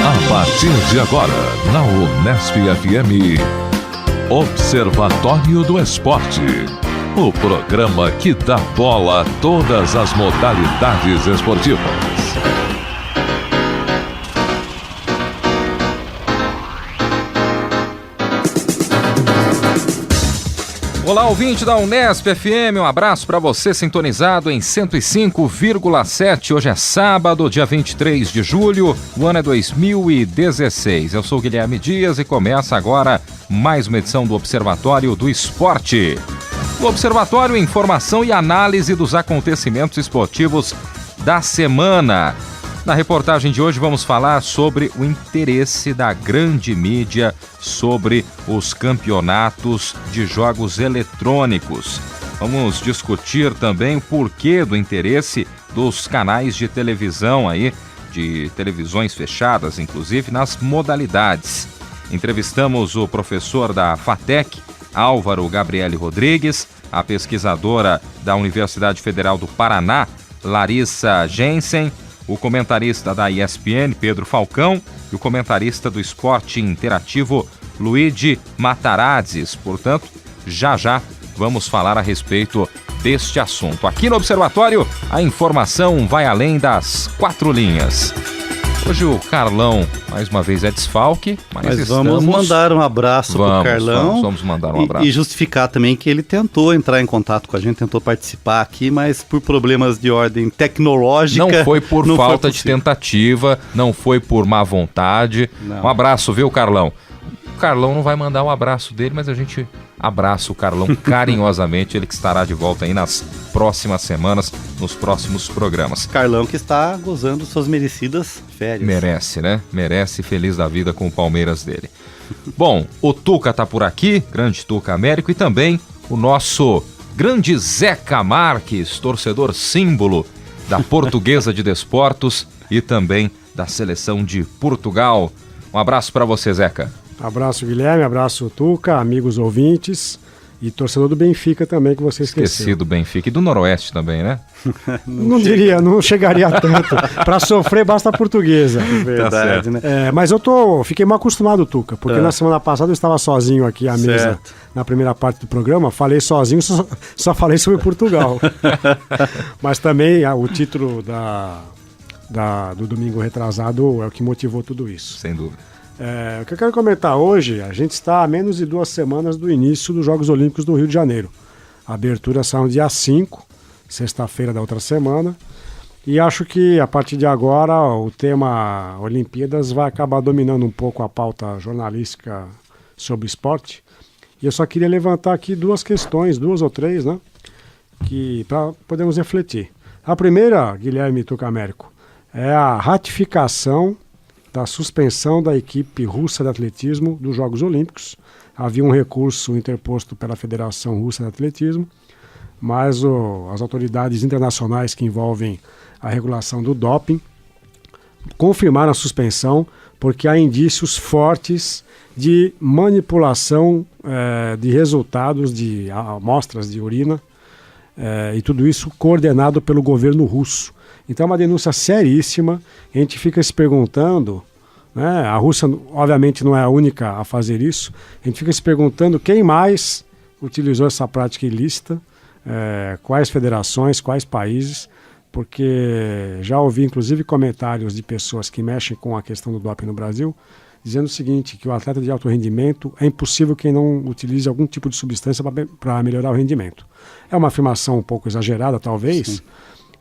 A partir de agora, na Unesp FM, Observatório do Esporte. O programa que dá bola a todas as modalidades esportivas. Olá, ouvinte da Unesp FM, um abraço para você sintonizado em 105,7. Hoje é sábado, dia 23 de julho, o ano é 2016. Eu sou Guilherme Dias e começa agora mais uma edição do Observatório do Esporte. O Observatório, informação e análise dos acontecimentos esportivos da semana. Na reportagem de hoje vamos falar sobre o interesse da grande mídia sobre os campeonatos de jogos eletrônicos. Vamos discutir também o porquê do interesse dos canais de televisão aí, de televisões fechadas, inclusive, nas modalidades. Entrevistamos o professor da FATEC, Álvaro Gabriele Rodrigues, a pesquisadora da Universidade Federal do Paraná, Larissa Jensen, o comentarista da ESPN, Pedro Falcão, e o comentarista do esporte interativo, Luigi Matarazzi. Portanto, já vamos falar a respeito deste assunto. Aqui no Observatório, a informação vai além das quatro linhas. Hoje o Carlão, mais uma vez, é desfalque, mas vamos mandar um abraço pro Carlão. Vamos mandar um abraço. E justificar também que ele tentou entrar em contato com a gente, tentou participar aqui, mas por problemas de ordem tecnológica... Não foi por falta de tentativa, não foi por má vontade. Não. Um abraço, viu, Carlão? O Carlão não vai mandar um abraço dele, mas a gente abraça o Carlão carinhosamente, ele que estará de volta aí nas próximas semanas, nos próximos programas. Carlão que está gozando suas merecidas férias. Merece, né? Merece, feliz da vida com o Palmeiras dele. Bom, o Tuca tá por aqui, grande Tuca Américo, e também o nosso grande Zeca Marques, torcedor símbolo da Portuguesa de Desportos e também da Seleção de Portugal. Um abraço para você, Zeca. Abraço, Guilherme, abraço, Tuca, amigos ouvintes e torcedor do Benfica também, que você esqueceu. Esqueci do Benfica e do Noroeste também, né? não chegaria tanto. Para sofrer basta a Portuguesa. Verdade, tá, né? Mas fiquei mal acostumado, Tuca, porque na semana passada eu estava sozinho aqui à mesa, na primeira parte do programa, falei sozinho, só falei sobre Portugal. Mas também o título do domingo retrasado é o que motivou tudo isso. Sem dúvida. O que eu quero comentar hoje, a gente está a menos de 2 semanas do início dos Jogos Olímpicos do Rio de Janeiro. A abertura sai no dia 5, sexta-feira da outra semana, e acho que a partir de agora o tema Olimpíadas vai acabar dominando um pouco a pauta jornalística sobre esporte. E eu só queria levantar aqui 2 questões, 2 ou 3, né, que para podermos refletir. A primeira, Guilherme Tuca Américo, é a ratificação da suspensão da equipe russa de atletismo dos Jogos Olímpicos. Havia um recurso interposto pela Federação Russa de Atletismo, mas as autoridades internacionais que envolvem a regulação do doping confirmaram a suspensão porque há indícios fortes de manipulação de resultados de amostras de urina e tudo isso coordenado pelo governo russo. Então é uma denúncia seríssima, a gente fica se perguntando, né, a Rússia obviamente não é a única a fazer isso, a gente fica se perguntando quem mais utilizou essa prática ilícita, quais federações, quais países, porque já ouvi inclusive comentários de pessoas que mexem com a questão do doping no Brasil, dizendo o seguinte, que o atleta de alto rendimento é impossível que não utilize algum tipo de substância para melhorar o rendimento. É uma afirmação um pouco exagerada, talvez, sim,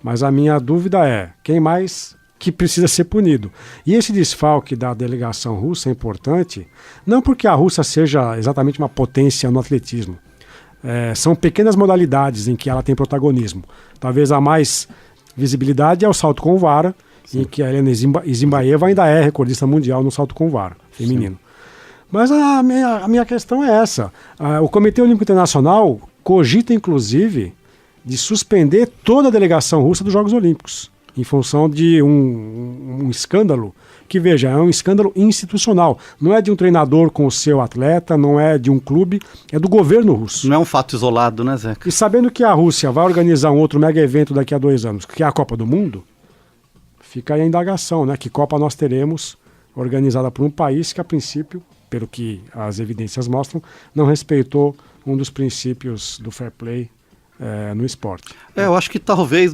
mas a minha dúvida é, quem mais que precisa ser punido? E esse desfalque da delegação russa é importante, não porque a Rússia seja exatamente uma potência no atletismo. São pequenas modalidades em que ela tem protagonismo. Talvez a mais visibilidade é o salto com vara, sim, em que a Helena Zimbaeva ainda é recordista mundial no salto com vara feminino. Sim. Mas a minha questão é essa. O Comitê Olímpico Internacional cogita, inclusive, de suspender toda a delegação russa dos Jogos Olímpicos, em função de um escândalo, que, veja, é um escândalo institucional. Não é de um treinador com o seu atleta, não é de um clube, é do governo russo. Não é um fato isolado, né, Zeca? E sabendo que a Rússia vai organizar um outro mega evento daqui a 2 anos, que é a Copa do Mundo, fica aí a indagação, né? Que Copa nós teremos organizada por um país que, a princípio, pelo que as evidências mostram, não respeitou um dos princípios do fair play no esporte. Eu acho que talvez,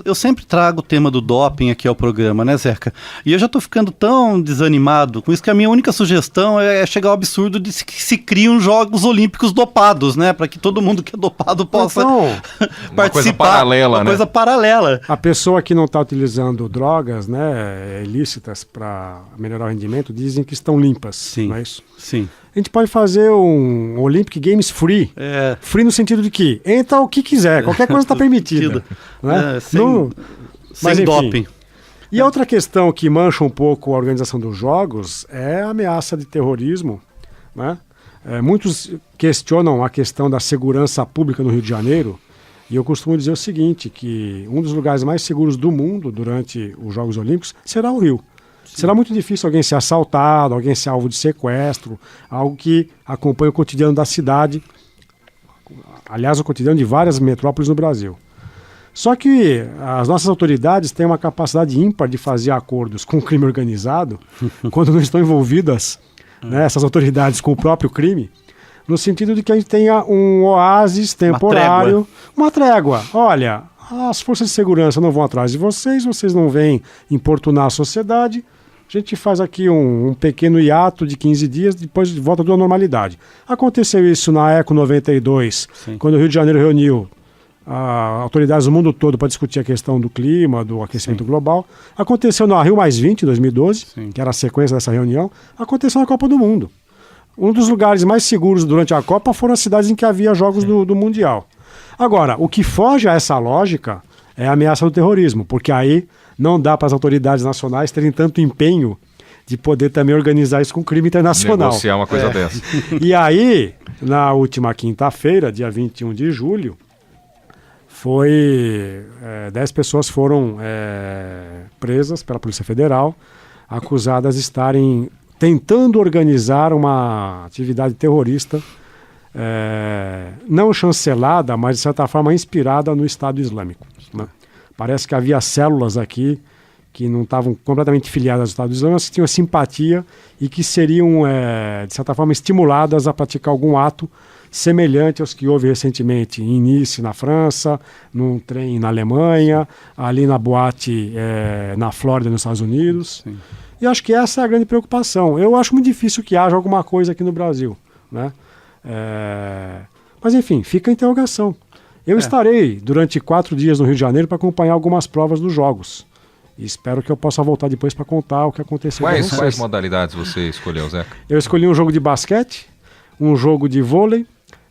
eu sempre trago o tema do doping aqui ao programa, né, Zeca? E eu já estou ficando tão desanimado com isso que a minha única sugestão é chegar ao absurdo de que se criam Jogos Olímpicos dopados, né? Para que todo mundo que é dopado possa participar. Uma coisa paralela, né? Coisa paralela. A pessoa que não está utilizando drogas, né, ilícitas para melhorar o rendimento, dizem que estão limpas, Sim. não é isso? Sim. A gente pode fazer um Olympic Games free. Free no sentido de que entra o que quiser, qualquer coisa está permitida. Né? Sem doping. E a outra questão que mancha um pouco a organização dos jogos é a ameaça de terrorismo. Né? Muitos questionam a questão da segurança pública no Rio de Janeiro, e eu costumo dizer o seguinte, que um dos lugares mais seguros do mundo durante os Jogos Olímpicos será o Rio. Será muito difícil alguém ser assaltado, alguém ser alvo de sequestro, algo que acompanha o cotidiano da cidade, aliás, o cotidiano de várias metrópoles no Brasil. Só que as nossas autoridades têm uma capacidade ímpar de fazer acordos com o crime organizado, quando não estão envolvidas, né, essas autoridades com o próprio crime, no sentido de que a gente tenha um oásis temporário, uma trégua. Olha, as forças de segurança não vão atrás de vocês não vêm importunar a sociedade. A gente faz aqui um pequeno hiato de 15 dias, depois volta à normalidade. Aconteceu isso na ECO 92, Sim. quando o Rio de Janeiro reuniu autoridades do mundo todo para discutir a questão do clima, do aquecimento Sim. global. Aconteceu na Rio +20, em 2012, Sim. que era a sequência dessa reunião. Aconteceu na Copa do Mundo. Um dos lugares mais seguros durante a Copa foram as cidades em que havia jogos do Mundial. Agora, o que foge a essa lógica é a ameaça do terrorismo, porque aí não dá para as autoridades nacionais terem tanto empenho de poder também organizar isso com crime internacional. Negociar uma coisa dessa. E aí, na última quinta-feira, dia 21 de julho, 10 pessoas foram presas pela Polícia Federal, acusadas de estarem tentando organizar uma atividade terrorista não chancelada, mas de certa forma inspirada no Estado Islâmico. Né? Parece que havia células aqui que não estavam completamente filiadas ao Estado Islâmico, mas que tinham simpatia e que seriam, de certa forma, estimuladas a praticar algum ato semelhante aos que houve recentemente em Nice, na França, num trem na Alemanha, ali na boate na Flórida, nos Estados Unidos. Sim. E acho que essa é a grande preocupação. Eu acho muito difícil que haja alguma coisa aqui no Brasil, né? Mas enfim, fica a interrogação. Eu estarei durante 4 dias no Rio de Janeiro para acompanhar algumas provas dos jogos. E espero que eu possa voltar depois para contar o que aconteceu. Quais modalidades você escolheu, Zeca? Eu escolhi um jogo de basquete, um jogo de vôlei,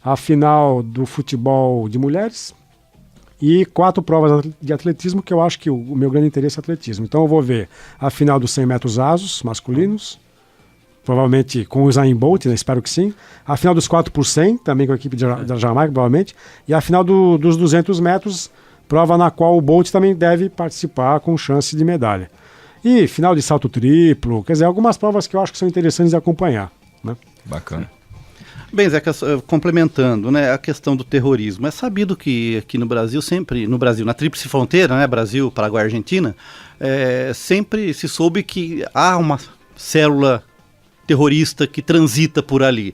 a final do futebol de mulheres e 4 provas de atletismo, que eu acho que o meu grande interesse é atletismo. Então eu vou ver a final dos 100 metros rasos masculinos, provavelmente com o Usain Bolt, né? Espero que sim. A final dos 4 por 100, também com a equipe da Jamaica, provavelmente. E a final dos 200 metros, prova na qual o Bolt também deve participar com chance de medalha. E final de salto triplo, quer dizer, algumas provas que eu acho que são interessantes de acompanhar. Né? Bacana. Bem, Zeca, complementando, né, a questão do terrorismo. É sabido que aqui no Brasil, na tríplice fronteira, né, Brasil, Paraguai e Argentina, sempre se soube que há uma célula terrorista que transita por ali,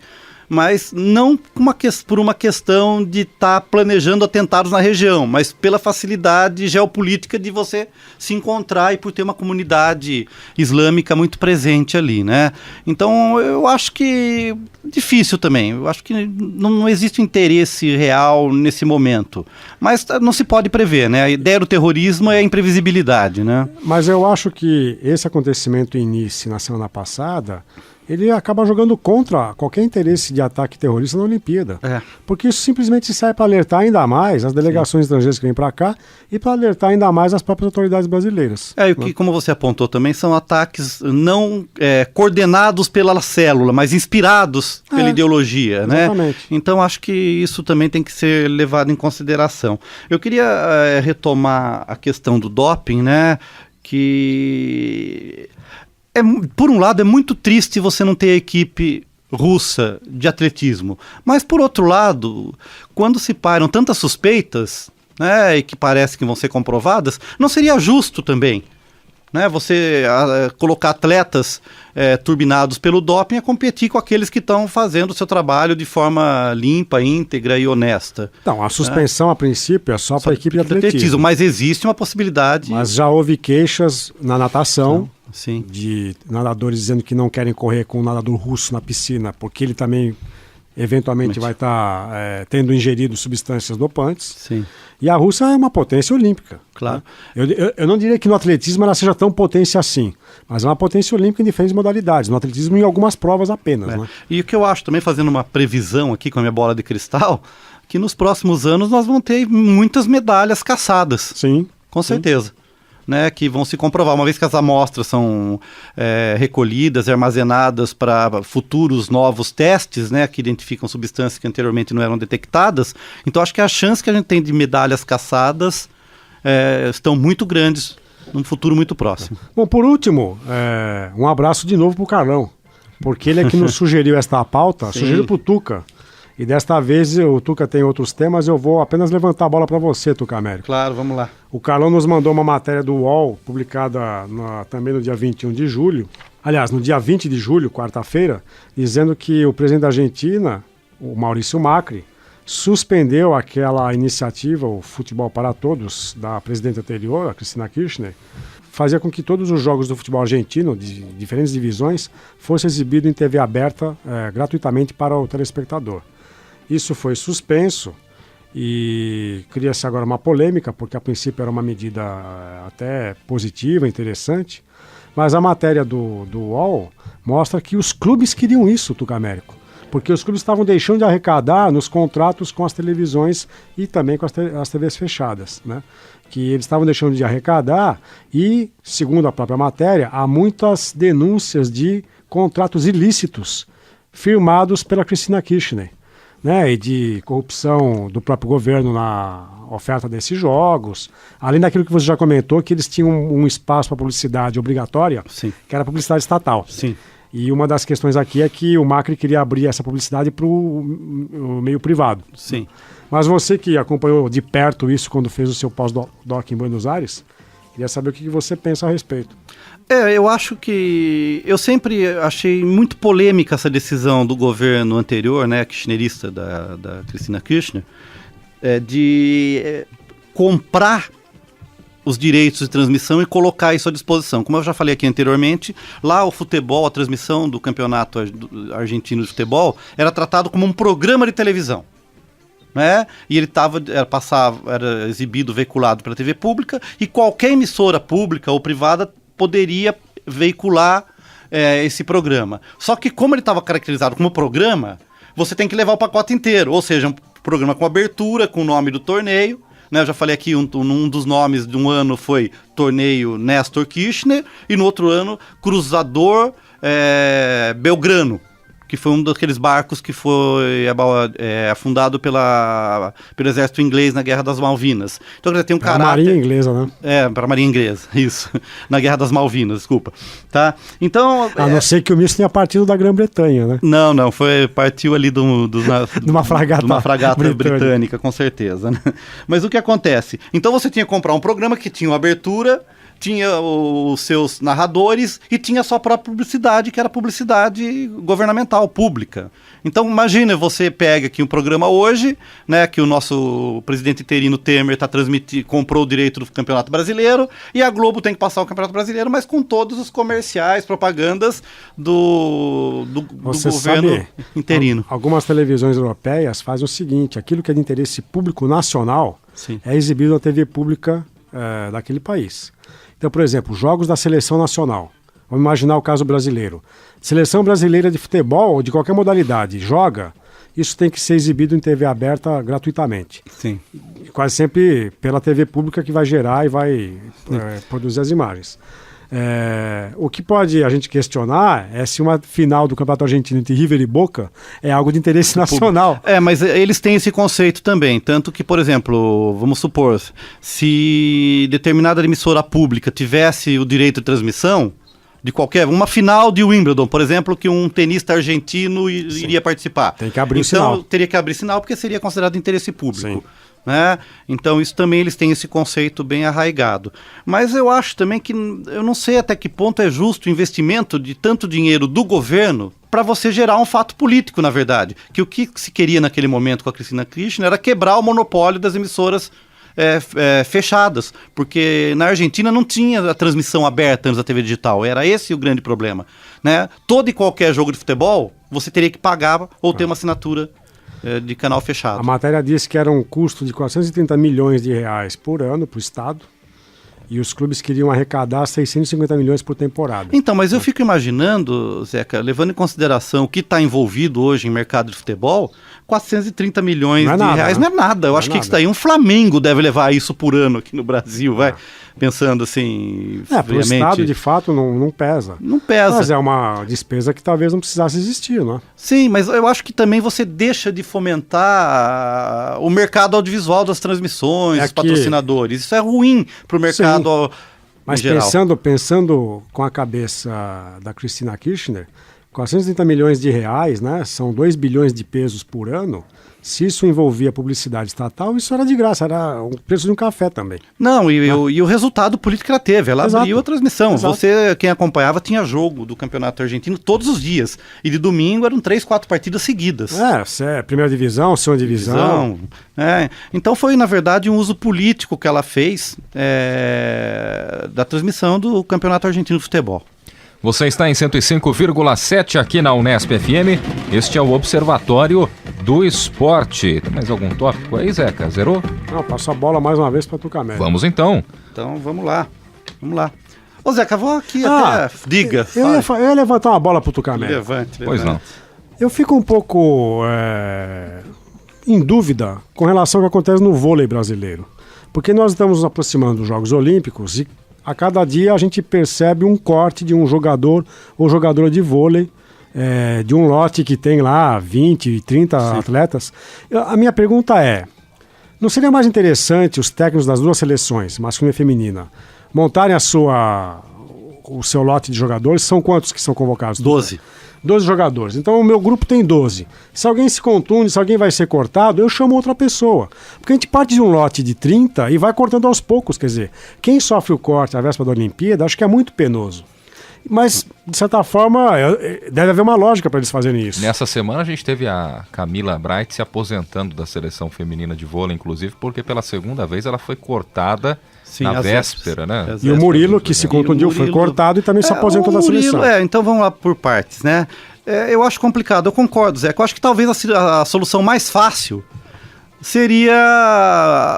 mas não por uma questão de estar planejando atentados na região, mas pela facilidade geopolítica de você se encontrar e por ter uma comunidade islâmica muito presente ali, né? Então eu acho que difícil também, eu acho que não existe interesse real nesse momento, mas não se pode prever, né? A ideia do terrorismo é a imprevisibilidade, né? Mas eu acho que esse acontecimento em Nice na semana passada, ele acaba jogando contra qualquer interesse de ataque terrorista na Olimpíada. Porque isso simplesmente serve para alertar ainda mais as delegações estrangeiras que vêm para cá e para alertar ainda mais as próprias autoridades brasileiras. E o que, como você apontou também, são ataques não coordenados pela célula, mas inspirados pela ideologia. Exatamente. Né? Então acho que isso também tem que ser levado em consideração. Eu queria retomar a questão do doping, né? Que... por um lado, é muito triste você não ter a equipe russa de atletismo. Mas, por outro lado, quando se param tantas suspeitas, né, e que parece que vão ser comprovadas, não seria justo também Né? Você colocar atletas turbinados pelo doping é competir com aqueles que estão fazendo o seu trabalho de forma limpa, íntegra e honesta. Então, a suspensão, a princípio, é só para a equipe de atletismo. Mas existe uma possibilidade... Mas já houve queixas na natação, sim, de nadadores dizendo que não querem correr com um nadador russo na piscina, porque ele também eventualmente vai estar tendo ingerido substâncias dopantes. Sim. E a Rússia é uma potência olímpica. Claro. Né? Eu não diria que no atletismo ela seja tão potência assim, mas é uma potência olímpica em diferentes modalidades. No atletismo, em algumas provas apenas. Né? E o que eu acho também, fazendo uma previsão aqui com a minha bola de cristal, que nos próximos anos nós vamos ter muitas medalhas caçadas. Sim. Com certeza. Né, que vão se comprovar, uma vez que as amostras são recolhidas e armazenadas para futuros novos testes, né, que identificam substâncias que anteriormente não eram detectadas. Então acho que a chance que a gente tem de medalhas caçadas estão muito grandes num futuro muito próximo. Bom, por último, um abraço de novo para o Carlão, porque ele é que nos sugeriu esta pauta, sugeriu para o Tuca. E desta vez o Tuca tem outros temas, eu vou apenas levantar a bola para você, Tuca Américo. Claro, vamos lá. O Carlão nos mandou uma matéria do UOL, publicada também no dia 21 de julho, aliás, no dia 20 de julho, quarta-feira, dizendo que o presidente da Argentina, o Maurício Macri, suspendeu aquela iniciativa, o Futebol para Todos, da presidente anterior, a Cristina Kirchner, fazia com que todos os jogos do futebol argentino, de diferentes divisões, fossem exibidos em TV aberta gratuitamente para o telespectador. Isso foi suspenso e cria-se agora uma polêmica, porque a princípio era uma medida até positiva, interessante, mas a matéria do UOL mostra que os clubes queriam isso, Tuca Américo, porque os clubes estavam deixando de arrecadar nos contratos com as televisões e também com as TVs fechadas, né? Que eles estavam deixando de arrecadar e, segundo a própria matéria, há muitas denúncias de contratos ilícitos firmados pela Cristina Kirchner. Né, e de corrupção do próprio governo na oferta desses jogos, além daquilo que você já comentou, que eles tinham um espaço para publicidade obrigatória, sim, que era a publicidade estatal. Sim. E uma das questões aqui é que o Macri queria abrir essa publicidade para o meio privado. Sim. Mas você que acompanhou de perto isso quando fez o seu pós-doc em Buenos Aires, queria saber o que você pensa a respeito. Eu acho que... Eu sempre achei muito polêmica essa decisão do governo anterior, né, kirchnerista da Cristina Kirchner, de comprar os direitos de transmissão e colocar isso à disposição. Como eu já falei aqui anteriormente, lá o futebol, a transmissão do campeonato argentino de futebol, era tratado como um programa de televisão. Né? E ele era exibido, veiculado pela TV pública, e qualquer emissora pública ou privada poderia veicular esse programa. Só que como ele estava caracterizado como programa, você tem que levar o pacote inteiro, ou seja, um programa com abertura, com o nome do torneio, né? Eu já falei aqui, um dos nomes de um ano foi Torneio Néstor Kirchner, e no outro ano Cruzador Belgrano, que foi um daqueles barcos que foi afundado pelo exército inglês na Guerra das Malvinas. Então já tem um caráter... Para a Marinha Inglesa, né? Para a Marinha Inglesa, isso. Na Guerra das Malvinas, desculpa. Tá? Então... A não ser que o míssil tenha partido da Grã-Bretanha, né? Não, partiu ali de uma fragata britânica, com certeza. Né? Mas o que acontece? Então você tinha que comprar um programa que tinha uma abertura, tinha os seus narradores e tinha a sua própria publicidade, que era publicidade governamental, pública. Então imagina, você pega aqui um programa hoje, né, que o nosso presidente interino Temer comprou o direito do Campeonato Brasileiro, e a Globo tem que passar o Campeonato Brasileiro, mas com todos os comerciais, propagandas do governo interino. Algumas televisões europeias fazem o seguinte: aquilo que é de interesse público nacional, sim, é exibido na TV pública daquele país. Então, por exemplo, jogos da seleção nacional. Vamos imaginar o caso brasileiro. Seleção brasileira de futebol ou de qualquer modalidade joga, isso tem que ser exibido em TV aberta gratuitamente. Sim. Quase sempre pela TV pública, que vai gerar e vai produzir as imagens. O que pode a gente questionar é se uma final do Campeonato Argentino entre River e Boca é algo de interesse nacional. Mas eles têm esse conceito também, tanto que, por exemplo, vamos supor, se determinada emissora pública tivesse o direito de transmissão de uma final de Wimbledon, por exemplo, que um tenista argentino iria participar. Tem que abrir o sinal. Então, teria que abrir sinal, porque seria considerado interesse público. Sim. né? Então isso também eles têm esse conceito bem arraigado. Mas eu acho também que, eu não sei até que ponto é justo o investimento de tanto dinheiro do governo para você gerar um fato político, na verdade. Que o que se queria naquele momento com a Cristina Kirchner era quebrar o monopólio das emissoras fechadas, porque na Argentina não tinha a transmissão aberta antes da TV digital, era esse o grande problema, né? Todo e qualquer jogo de futebol, você teria que pagar ou ter uma assinatura de canal fechado. A matéria disse que era um custo de 430 milhões de reais por ano para o Estado, e os clubes queriam arrecadar 650 milhões por temporada. Então, mas eu fico imaginando, Zeca, levando em consideração o que está envolvido hoje em mercado de futebol, 430 milhões de reais não é nada. Eu acho que isso daí, um Flamengo deve levar isso por ano aqui no Brasil, vai. Pensando assim, para o Estado, de fato, não pesa. Não pesa. Mas é uma despesa que talvez não precisasse existir, não é? Sim, mas eu acho que também você deixa de fomentar o mercado audiovisual das transmissões, os patrocinadores. Isso é ruim para o mercado Mas em geral. Pensando com a cabeça da Cristina Kirchner, 430 milhões de reais, né, são 2 bilhões de pesos por ano. Se isso envolvia publicidade estatal, isso era de graça, era o preço de um café também. Não, e o resultado político que ela teve, ela abriu a transmissão. Exato. Você, quem acompanhava, tinha jogo do Campeonato Argentino todos os dias. E de domingo eram 3, 4 partidas seguidas. Primeira divisão, segunda divisão. Então foi, na verdade, um uso político que ela fez da transmissão do Campeonato Argentino de Futebol. Você está em 105,7 aqui na Unesp FM. Este é o Observatório do Esporte. Tem mais algum tópico aí, Zeca? Zerou? Não, passo a bola mais uma vez para Tucumã. Vamos então. Então vamos lá. Ô Zeca, vou aqui até... Diga. Eu ia levantar uma bola para o Tucumã. Levante. Pois não. Eu fico um pouco em dúvida com relação ao que acontece no vôlei brasileiro. Porque nós estamos nos aproximando dos Jogos Olímpicos e a cada dia a gente percebe um corte de um jogador ou jogadora de vôlei, de um lote que tem lá 20, 30 atletas. A minha pergunta é, não seria mais interessante os técnicos das duas seleções, masculina e feminina, montarem o seu lote de jogadores? São quantos que são convocados? 12. 12 jogadores. Então o meu grupo tem 12. Se alguém se contunde, se alguém vai ser cortado, eu chamo outra pessoa. Porque a gente parte de um lote de 30 e vai cortando aos poucos. Quer dizer, quem sofre o corte à véspera da Olimpíada, acho que é muito penoso. Mas, de certa forma, deve haver uma lógica para eles fazerem isso. Nessa semana a gente teve a Camila Bright se aposentando da seleção feminina de vôlei, inclusive, porque pela segunda vez ela foi cortada na véspera, né? E o Murilo, que se contundiu, foi cortado e também se aposentou da seleção. Então vamos lá por partes, né? Eu acho complicado, eu concordo, Zé. Eu acho que talvez a solução mais fácil seria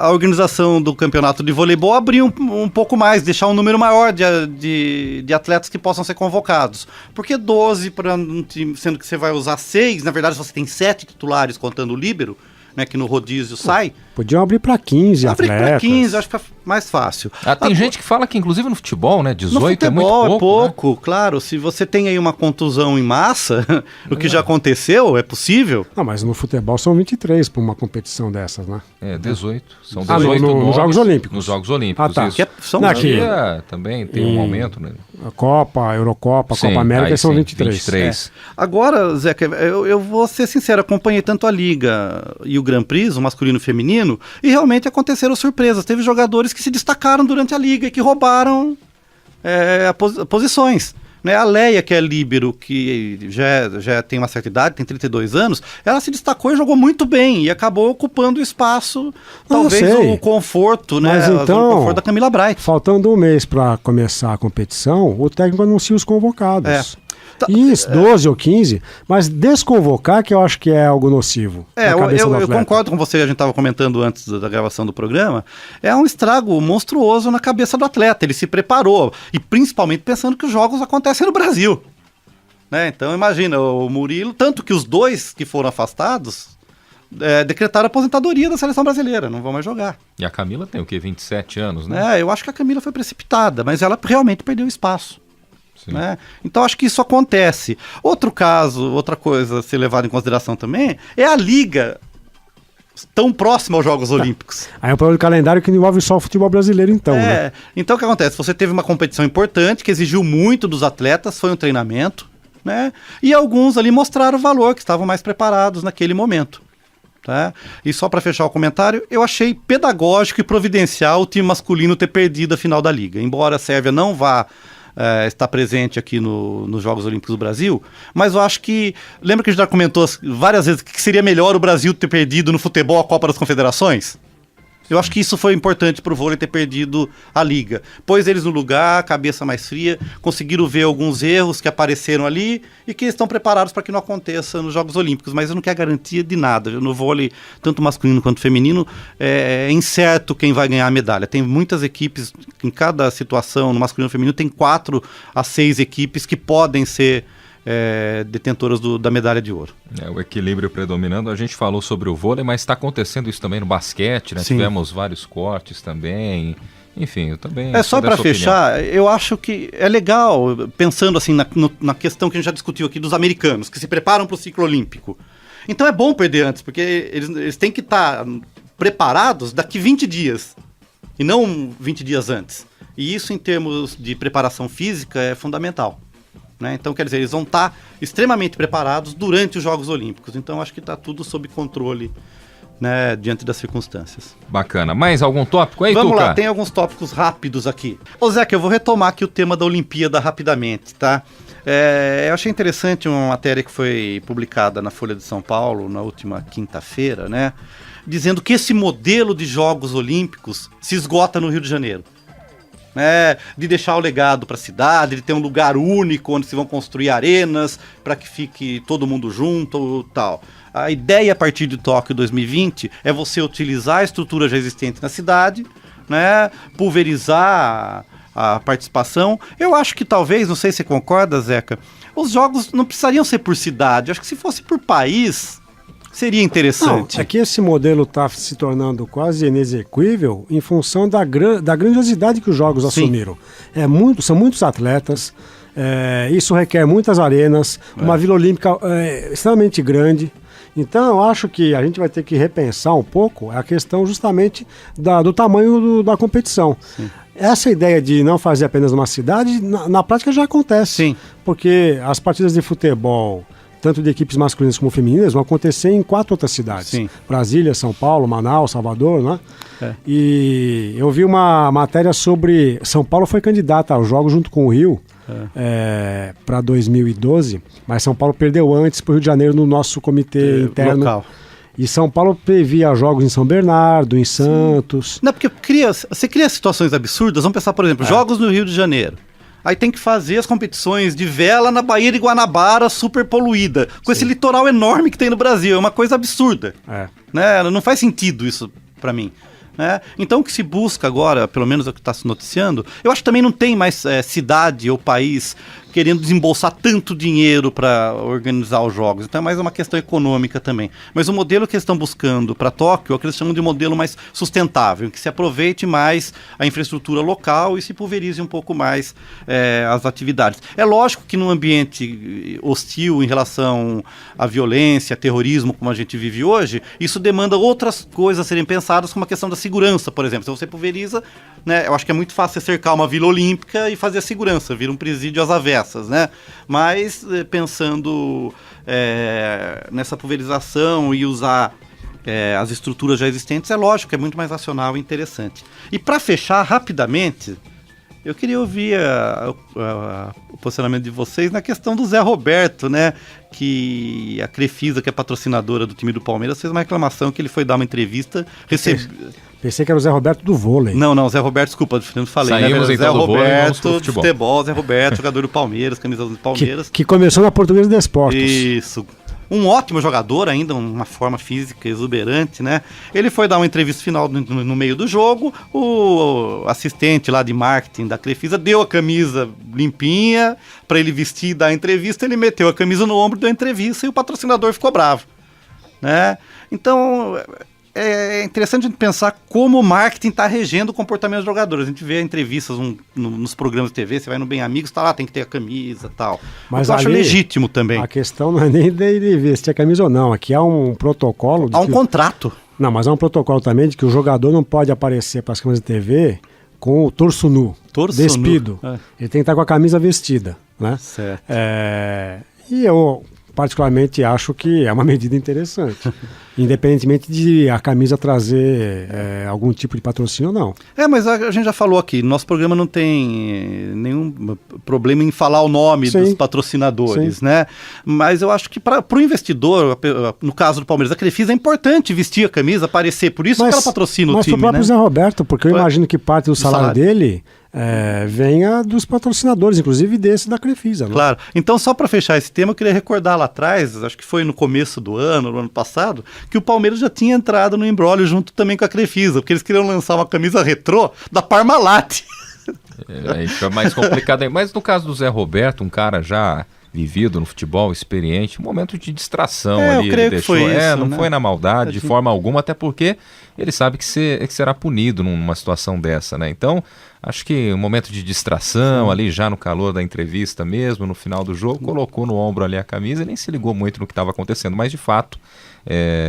a organização do campeonato de voleibol abrir um pouco mais, deixar um número maior de atletas que possam ser convocados. Porque 12, para um time, sendo que você vai usar 6, na verdade você tem 7 titulares contando o líbero, né, que no rodízio sai. Podiam abrir para 15 atletas. Abrir para 15, acho que é mais fácil. Tem gente que fala que, inclusive no futebol, né, 18 no futebol, é muito pouco. Né? Claro. Se você tem aí uma contusão em massa, o que já aconteceu, é possível. Não, mas no futebol são 23 para uma competição dessas, né? 18. São 18 nos Jogos Olímpicos. Nos Jogos Olímpicos, tá. isso. Também tem um aumento, né? A Copa, a Eurocopa, a Copa América são 23. Agora, Zeca, eu vou ser sincero, acompanhei tanto a Liga e o Grand Prix, o masculino e o feminino, e realmente aconteceram surpresas. Teve jogadores que se destacaram durante a Liga e que roubaram posições. Né? A Leia, que é líbero, que já tem uma certa idade, tem 32 anos, ela se destacou e jogou muito bem e acabou ocupando o espaço, talvez o conforto, né? Mas então, o conforto da Camila Bright. Faltando um mês para começar a competição, o técnico anuncia os convocados. Isso, 12 ou 15, mas desconvocar que eu acho que é algo nocivo. Eu concordo com você, a gente estava comentando antes da gravação do programa, é um estrago monstruoso na cabeça do atleta, ele se preparou, e principalmente pensando que os jogos acontecem no Brasil. Né? Então imagina, o Murilo, tanto que os 2 que foram afastados, decretaram a aposentadoria da seleção brasileira, não vão mais jogar. E a Camila tem o quê? 27 anos, né? Eu acho que a Camila foi precipitada, mas ela realmente perdeu espaço. Né? Então acho que isso acontece. Outro caso, outra coisa a ser levada em consideração também é a Liga tão próxima aos Jogos Olímpicos. Aí é um problema de calendário que não envolve só o futebol brasileiro então, né? Então o que acontece? Você teve uma competição importante que exigiu muito dos atletas, foi um treinamento, né? E alguns ali mostraram o valor, que estavam mais preparados naquele momento. Tá? E só para fechar o comentário, eu achei pedagógico e providencial o time masculino ter perdido a final da Liga. Embora a Sérvia não vá estar presente aqui nos Jogos Olímpicos do Brasil, mas eu acho que... Lembra que a gente já comentou várias vezes que seria melhor o Brasil ter perdido no futebol a Copa das Confederações? Eu acho que isso foi importante para o vôlei ter perdido a Liga. Pôs eles no lugar, cabeça mais fria, conseguiram ver alguns erros que apareceram ali e que estão preparados para que não aconteça nos Jogos Olímpicos. Mas eu não quero garantia de nada. No vôlei, tanto masculino quanto feminino, é incerto quem vai ganhar a medalha. Tem muitas equipes, em cada situação, no masculino e no feminino, tem 4 a 6 equipes que podem ser detentoras da medalha de ouro. O equilíbrio predominando. A gente falou sobre o vôlei, mas está acontecendo isso também no basquete, né? Sim. Tivemos vários cortes também. Enfim, eu também... Só para fechar, eu acho que é legal, pensando assim na questão que a gente já discutiu aqui dos americanos, que se preparam para o ciclo olímpico. Então é bom perder antes, porque eles têm que estar preparados daqui 20 dias, e não 20 dias antes. E isso, em termos de preparação física, é fundamental. Né? Então, quer dizer, eles vão estar extremamente preparados durante os Jogos Olímpicos. Então, acho que está tudo sob controle, né, diante das circunstâncias. Bacana. Mais algum tópico aí, Vamos Tuca? lá, tem alguns tópicos rápidos aqui. Ô, Zeca, eu vou retomar aqui o tema da Olimpíada rapidamente, tá? Eu achei interessante uma matéria que foi publicada na Folha de São Paulo na última quinta-feira, né? Dizendo que esse modelo de Jogos Olímpicos se esgota no Rio de Janeiro. De deixar o legado para a cidade, de ter um lugar único onde se vão construir arenas para que fique todo mundo junto, tal. A ideia a partir de Tóquio 2020 é você utilizar a estrutura já existente na cidade, né, pulverizar a participação. Eu acho que talvez, não sei se você concorda, Zeca, os jogos não precisariam ser por cidade. Eu acho que se fosse por país, seria interessante. Não, é que esse modelo está se tornando quase inexequível em função da grandiosidade que os jogos assumiram. São muitos atletas, isso requer muitas arenas, uma Vila Olímpica extremamente grande. Então eu acho que a gente vai ter que repensar um pouco a questão justamente do tamanho da competição. Sim. Essa ideia de não fazer apenas uma cidade, na prática já acontece. Sim. Porque as partidas de futebol, tanto de equipes masculinas como femininas, vão acontecer em 4 outras cidades. Sim. Brasília, São Paulo, Manaus, Salvador, né? E eu vi uma matéria sobre... São Paulo foi candidata aos Jogos junto com o Rio para 2012, mas São Paulo perdeu antes para o Rio de Janeiro no nosso comitê interno. Local. E São Paulo previa jogos em São Bernardo, em Santos. Não, porque você cria situações absurdas. Vamos pensar, por exemplo, jogos no Rio de Janeiro. Aí tem que fazer as competições de vela na Baía de Guanabara, super poluída, com esse litoral enorme que tem no Brasil. É uma coisa absurda. Né? Não faz sentido isso para mim. Né? Então o que se busca agora, pelo menos é o que está se noticiando, eu acho que também não tem mais cidade ou país querendo desembolsar tanto dinheiro para organizar os jogos. Então é mais uma questão econômica também. Mas o modelo que eles estão buscando para Tóquio é o que eles chamam de modelo mais sustentável, que se aproveite mais a infraestrutura local e se pulverize um pouco mais as atividades. É lógico que num ambiente hostil em relação à violência, terrorismo, como a gente vive hoje, isso demanda outras coisas a serem pensadas, como a questão da segurança, por exemplo. Se você pulveriza, né, eu acho que é muito fácil você cercar uma Vila Olímpica e fazer a segurança, vira um presídio às avessas. Né? Mas pensando nessa pulverização e usar as estruturas já existentes, é lógico que é muito mais racional e interessante. E para fechar rapidamente, eu queria ouvir o posicionamento de vocês na questão do Zé Roberto, né? Que a Crefisa, que é patrocinadora do time do Palmeiras, fez uma reclamação que ele foi dar uma entrevista. Pensei que era o Zé Roberto do vôlei. Não, Zé Roberto, desculpa, não falei. Saímos, né? então, Zé do vôlei, Roberto, de futebol, Zé Roberto, jogador do Palmeiras, camisa do Palmeiras. Que começou na Portuguesa de Esportes. Isso. Um ótimo jogador ainda, uma forma física exuberante, né? Ele foi dar uma entrevista final no meio do jogo, o assistente lá de marketing da Crefisa deu a camisa limpinha para ele vestir e dar a entrevista, ele meteu a camisa no ombro, deu a entrevista e o patrocinador ficou bravo, né? Então é interessante a gente pensar como o marketing está regendo o comportamento dos jogadores. A gente vê entrevistas nos programas de TV, você vai no Bem Amigos, tá lá, tem que ter a camisa e tal. Mas eu acho legítimo também. A questão não é nem de vestir a camisa ou não, aqui há um protocolo... Há um contrato. Não, mas há um protocolo também de que o jogador não pode aparecer para as câmeras de TV com o torso nu, despido. Ele tem que estar com a camisa vestida, né? Certo. E eu particularmente acho que é uma medida interessante, independentemente de a camisa trazer algum tipo de patrocínio ou não. Mas a gente já falou aqui, nosso programa não tem nenhum problema em falar o nome dos patrocinadores, né? Mas eu acho que para o investidor, no caso do Palmeiras, a Crefisa, é importante vestir a camisa, aparecer, por isso que ela patrocina o time, mas o próprio Zé Roberto, porque eu imagino que parte do salário dele venha dos patrocinadores, inclusive desse da Crefisa. Né? Claro. Então, só para fechar esse tema, eu queria recordar lá atrás, acho que foi no começo do ano, no ano passado, que o Palmeiras já tinha entrado no imbróglio junto também com a Crefisa, porque eles queriam lançar uma camisa retrô da Parmalat. Aí fica mais complicado aí. Mas no caso do Zé Roberto, um cara já vivido no futebol, experiente, um momento de distração ali. Eu creio ele deixou, que foi isso, não foi na maldade, de forma alguma, até porque ele sabe que será punido numa situação dessa, né? Então, acho que um momento de distração ali, já no calor da entrevista mesmo, no final do jogo, colocou no ombro ali a camisa e nem se ligou muito no que estava acontecendo. Mas, de fato,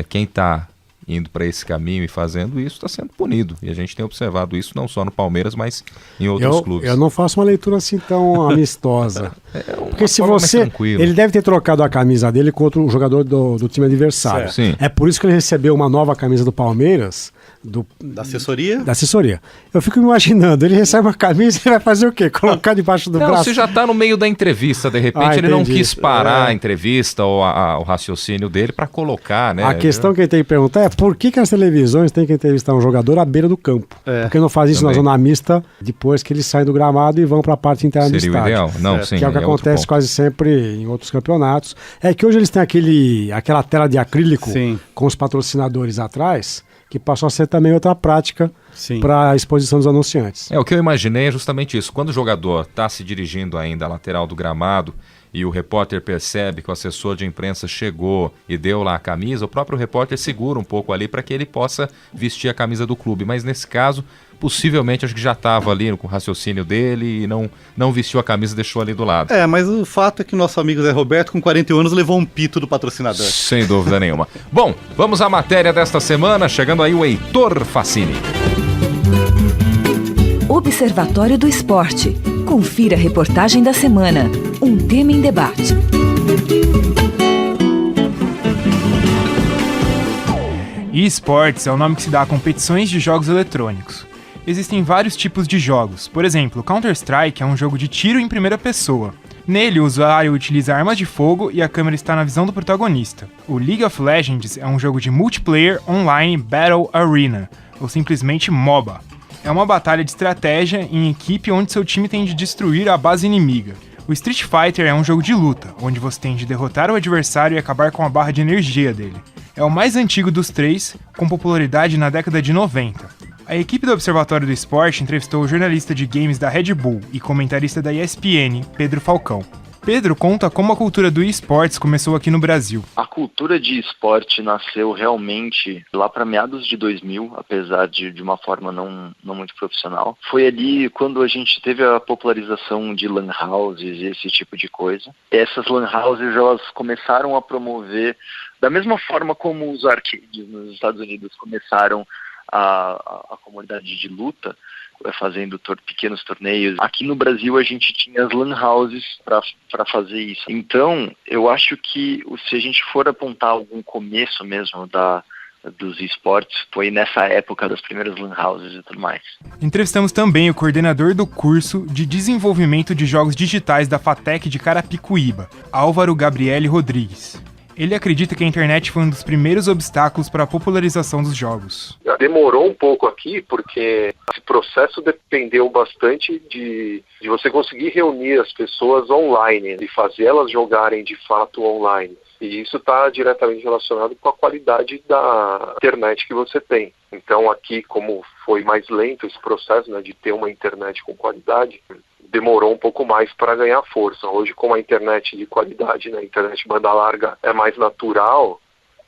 quem está indo para esse caminho e fazendo isso está sendo punido. E a gente tem observado isso não só no Palmeiras, mas em outros clubes. Eu não faço uma leitura assim tão amistosa. Porque se você... Ele deve ter trocado a camisa dele com outro jogador do time adversário. É por isso que ele recebeu uma nova camisa do Palmeiras. Da assessoria? Da assessoria. Eu fico imaginando, ele recebe uma camisa e vai fazer o quê? Colocar debaixo do braço? Você já está no meio da entrevista, de repente ele não quis parar a entrevista ou o raciocínio dele para colocar, né? A questão que ele tem que perguntar é por que as televisões têm que entrevistar um jogador à beira do campo? Porque não faz isso na zona mista depois que eles saem do gramado e vão para a parte interna do estádio. Seria o ideal? Não, sim. Que é o que acontece quase sempre em outros campeonatos. É que hoje eles têm aquela tela de acrílico com os patrocinadores atrás, que passou a ser também outra prática para a exposição dos anunciantes. O que eu imaginei é justamente isso. Quando o jogador está se dirigindo ainda à lateral do gramado e o repórter percebe que o assessor de imprensa chegou e deu lá a camisa, o próprio repórter segura um pouco ali para que ele possa vestir a camisa do clube. Mas nesse caso, possivelmente, acho que já estava ali com o raciocínio dele e não vestiu a camisa e deixou ali do lado. Mas o fato é que o nosso amigo Zé Roberto, com 41 anos, levou um pito do patrocinador. Sem dúvida nenhuma. Bom, vamos à matéria desta semana, chegando aí o Heitor Facini. Observatório do Esporte. Confira a reportagem da semana. Um tema em debate. eSports é o nome que se dá a competições de jogos eletrônicos. Existem vários tipos de jogos. Por exemplo, Counter-Strike é um jogo de tiro em primeira pessoa. Nele, o usuário utiliza armas de fogo e a câmera está na visão do protagonista. O League of Legends é um jogo de multiplayer online Battle Arena, ou simplesmente MOBA. É uma batalha de estratégia em equipe onde seu time tem de destruir a base inimiga. O Street Fighter é um jogo de luta, onde você tem de derrotar o adversário e acabar com a barra de energia dele. É o mais antigo dos três, com popularidade na década de 90. A equipe do Observatório do Esporte entrevistou o jornalista de games da Red Bull e comentarista da ESPN, Pedro Falcão. Pedro conta como a cultura do esportes começou aqui no Brasil. A cultura de esporte nasceu realmente lá para meados de 2000, apesar de uma forma não muito profissional. Foi ali quando a gente teve a popularização de lan houses e esse tipo de coisa. Essas lan houses elas começaram a promover, da mesma forma como os arcades nos Estados Unidos começaram a comunidade de luta, fazendo pequenos torneios. Aqui no Brasil a gente tinha as lan houses para fazer isso. Então, eu acho que se a gente for apontar algum começo mesmo dos esportes, foi nessa época das primeiras lan houses e tudo mais. Entrevistamos também o coordenador do curso de desenvolvimento de jogos digitais da FATEC de Carapicuíba, Álvaro Gabriele Rodrigues. Ele acredita que a internet foi um dos primeiros obstáculos para a popularização dos jogos. Demorou um pouco aqui, porque esse processo dependeu bastante de você conseguir reunir as pessoas online e fazer elas jogarem de fato online. E isso está diretamente relacionado com a qualidade da internet que você tem. Então aqui, como foi mais lento esse processo, né, de ter uma internet com qualidade, demorou um pouco mais para ganhar força. Hoje, como a internet de qualidade, né, a internet de banda larga é mais natural,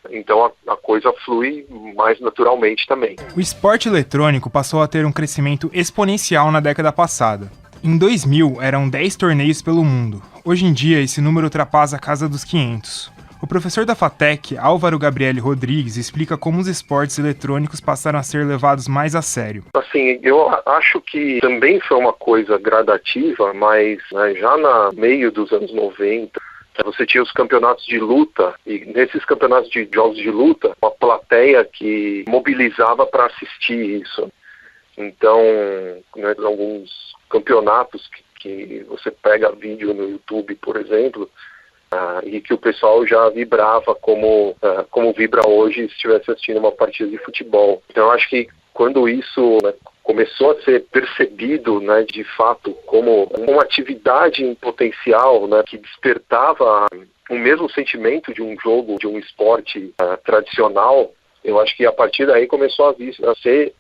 então a coisa flui mais naturalmente também. O esporte eletrônico passou a ter um crescimento exponencial na década passada. Em 2000, eram 10 torneios pelo mundo. Hoje em dia, esse número ultrapassa a casa dos 500. O professor da FATEC, Álvaro Gabriele Rodrigues, explica como os esportes eletrônicos passaram a ser levados mais a sério. Assim, eu acho que também foi uma coisa gradativa, mas né, já no meio dos anos 90, Você tinha os campeonatos de luta, e nesses campeonatos de jogos de luta, uma plateia que mobilizava para assistir isso. Então, né, alguns campeonatos que você pega vídeo no YouTube, por exemplo, e que o pessoal já vibrava como vibra hoje se estivesse assistindo uma partida de futebol. Então, eu acho que quando isso, né, começou a ser percebido, né, de fato como uma atividade em potencial, né, que despertava o mesmo sentimento de um jogo, de um esporte tradicional, eu acho que a partir daí começou a ser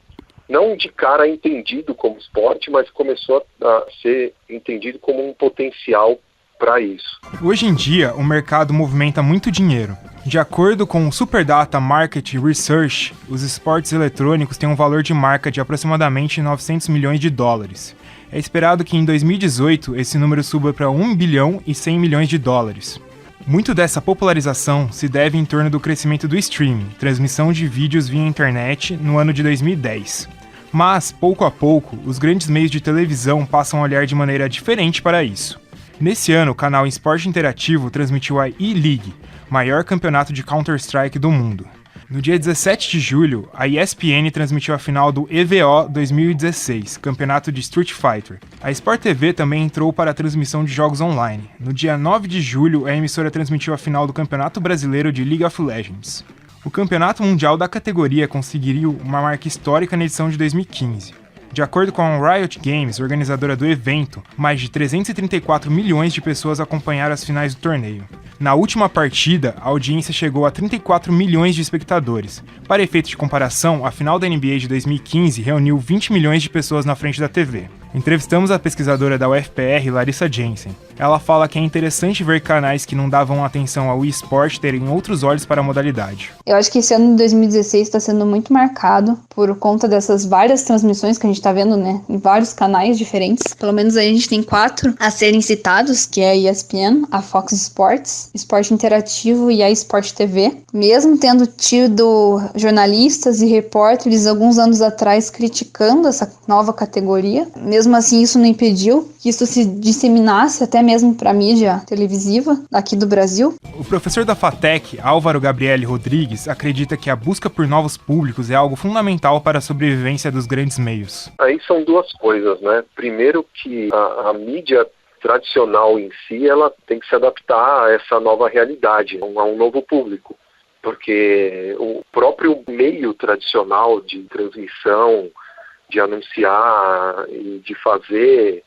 não de cara entendido como esporte, mas começou a ser entendido como um potencial para isso. Hoje em dia, o mercado movimenta muito dinheiro. De acordo com o Superdata Market Research, os esportes eletrônicos têm um valor de marca de aproximadamente 900 milhões de dólares. É esperado que em 2018 esse número suba para 1 bilhão e 100 milhões de dólares. Muito dessa popularização se deve em torno do crescimento do streaming, transmissão de vídeos via internet, no ano de 2010. Mas, pouco a pouco, os grandes meios de televisão passam a olhar de maneira diferente para isso. Nesse ano, o canal Esporte Interativo transmitiu a E-League, maior campeonato de Counter-Strike do mundo. No dia 17 de julho, a ESPN transmitiu a final do EVO 2016, campeonato de Street Fighter. A Sport TV também entrou para a transmissão de jogos online. No dia 9 de julho, a emissora transmitiu a final do Campeonato Brasileiro de League of Legends. O Campeonato Mundial da categoria conseguiu uma marca histórica na edição de 2015. De acordo com a Riot Games, organizadora do evento, mais de 334 milhões de pessoas acompanharam as finais do torneio. Na última partida, a audiência chegou a 34 milhões de espectadores. Para efeito de comparação, a final da NBA de 2015 reuniu 20 milhões de pessoas na frente da TV. Entrevistamos a pesquisadora da UFPR, Larissa Jensen. Ela fala que é interessante ver canais que não davam atenção ao eSport terem outros olhos para a modalidade. Eu acho que esse ano de 2016 está sendo muito marcado por conta dessas várias transmissões que a gente está vendo, né, em vários canais diferentes. Pelo menos aí a gente tem 4 a serem citados, que é a ESPN, a Fox Sports, Esporte Interativo e a Sport TV. Mesmo tendo tido jornalistas e repórteres alguns anos atrás criticando essa nova categoria, mesmo assim isso não impediu que isso se disseminasse até mesmo para a mídia televisiva aqui do Brasil. O professor da FATEC, Álvaro Gabriele Rodrigues, acredita que a busca por novos públicos é algo fundamental para a sobrevivência dos grandes meios. Aí são duas coisas, né? Primeiro que a mídia tradicional em si, ela tem que se adaptar a essa nova realidade, a um novo público. Porque o próprio meio tradicional de transmissão, de anunciar e de fazer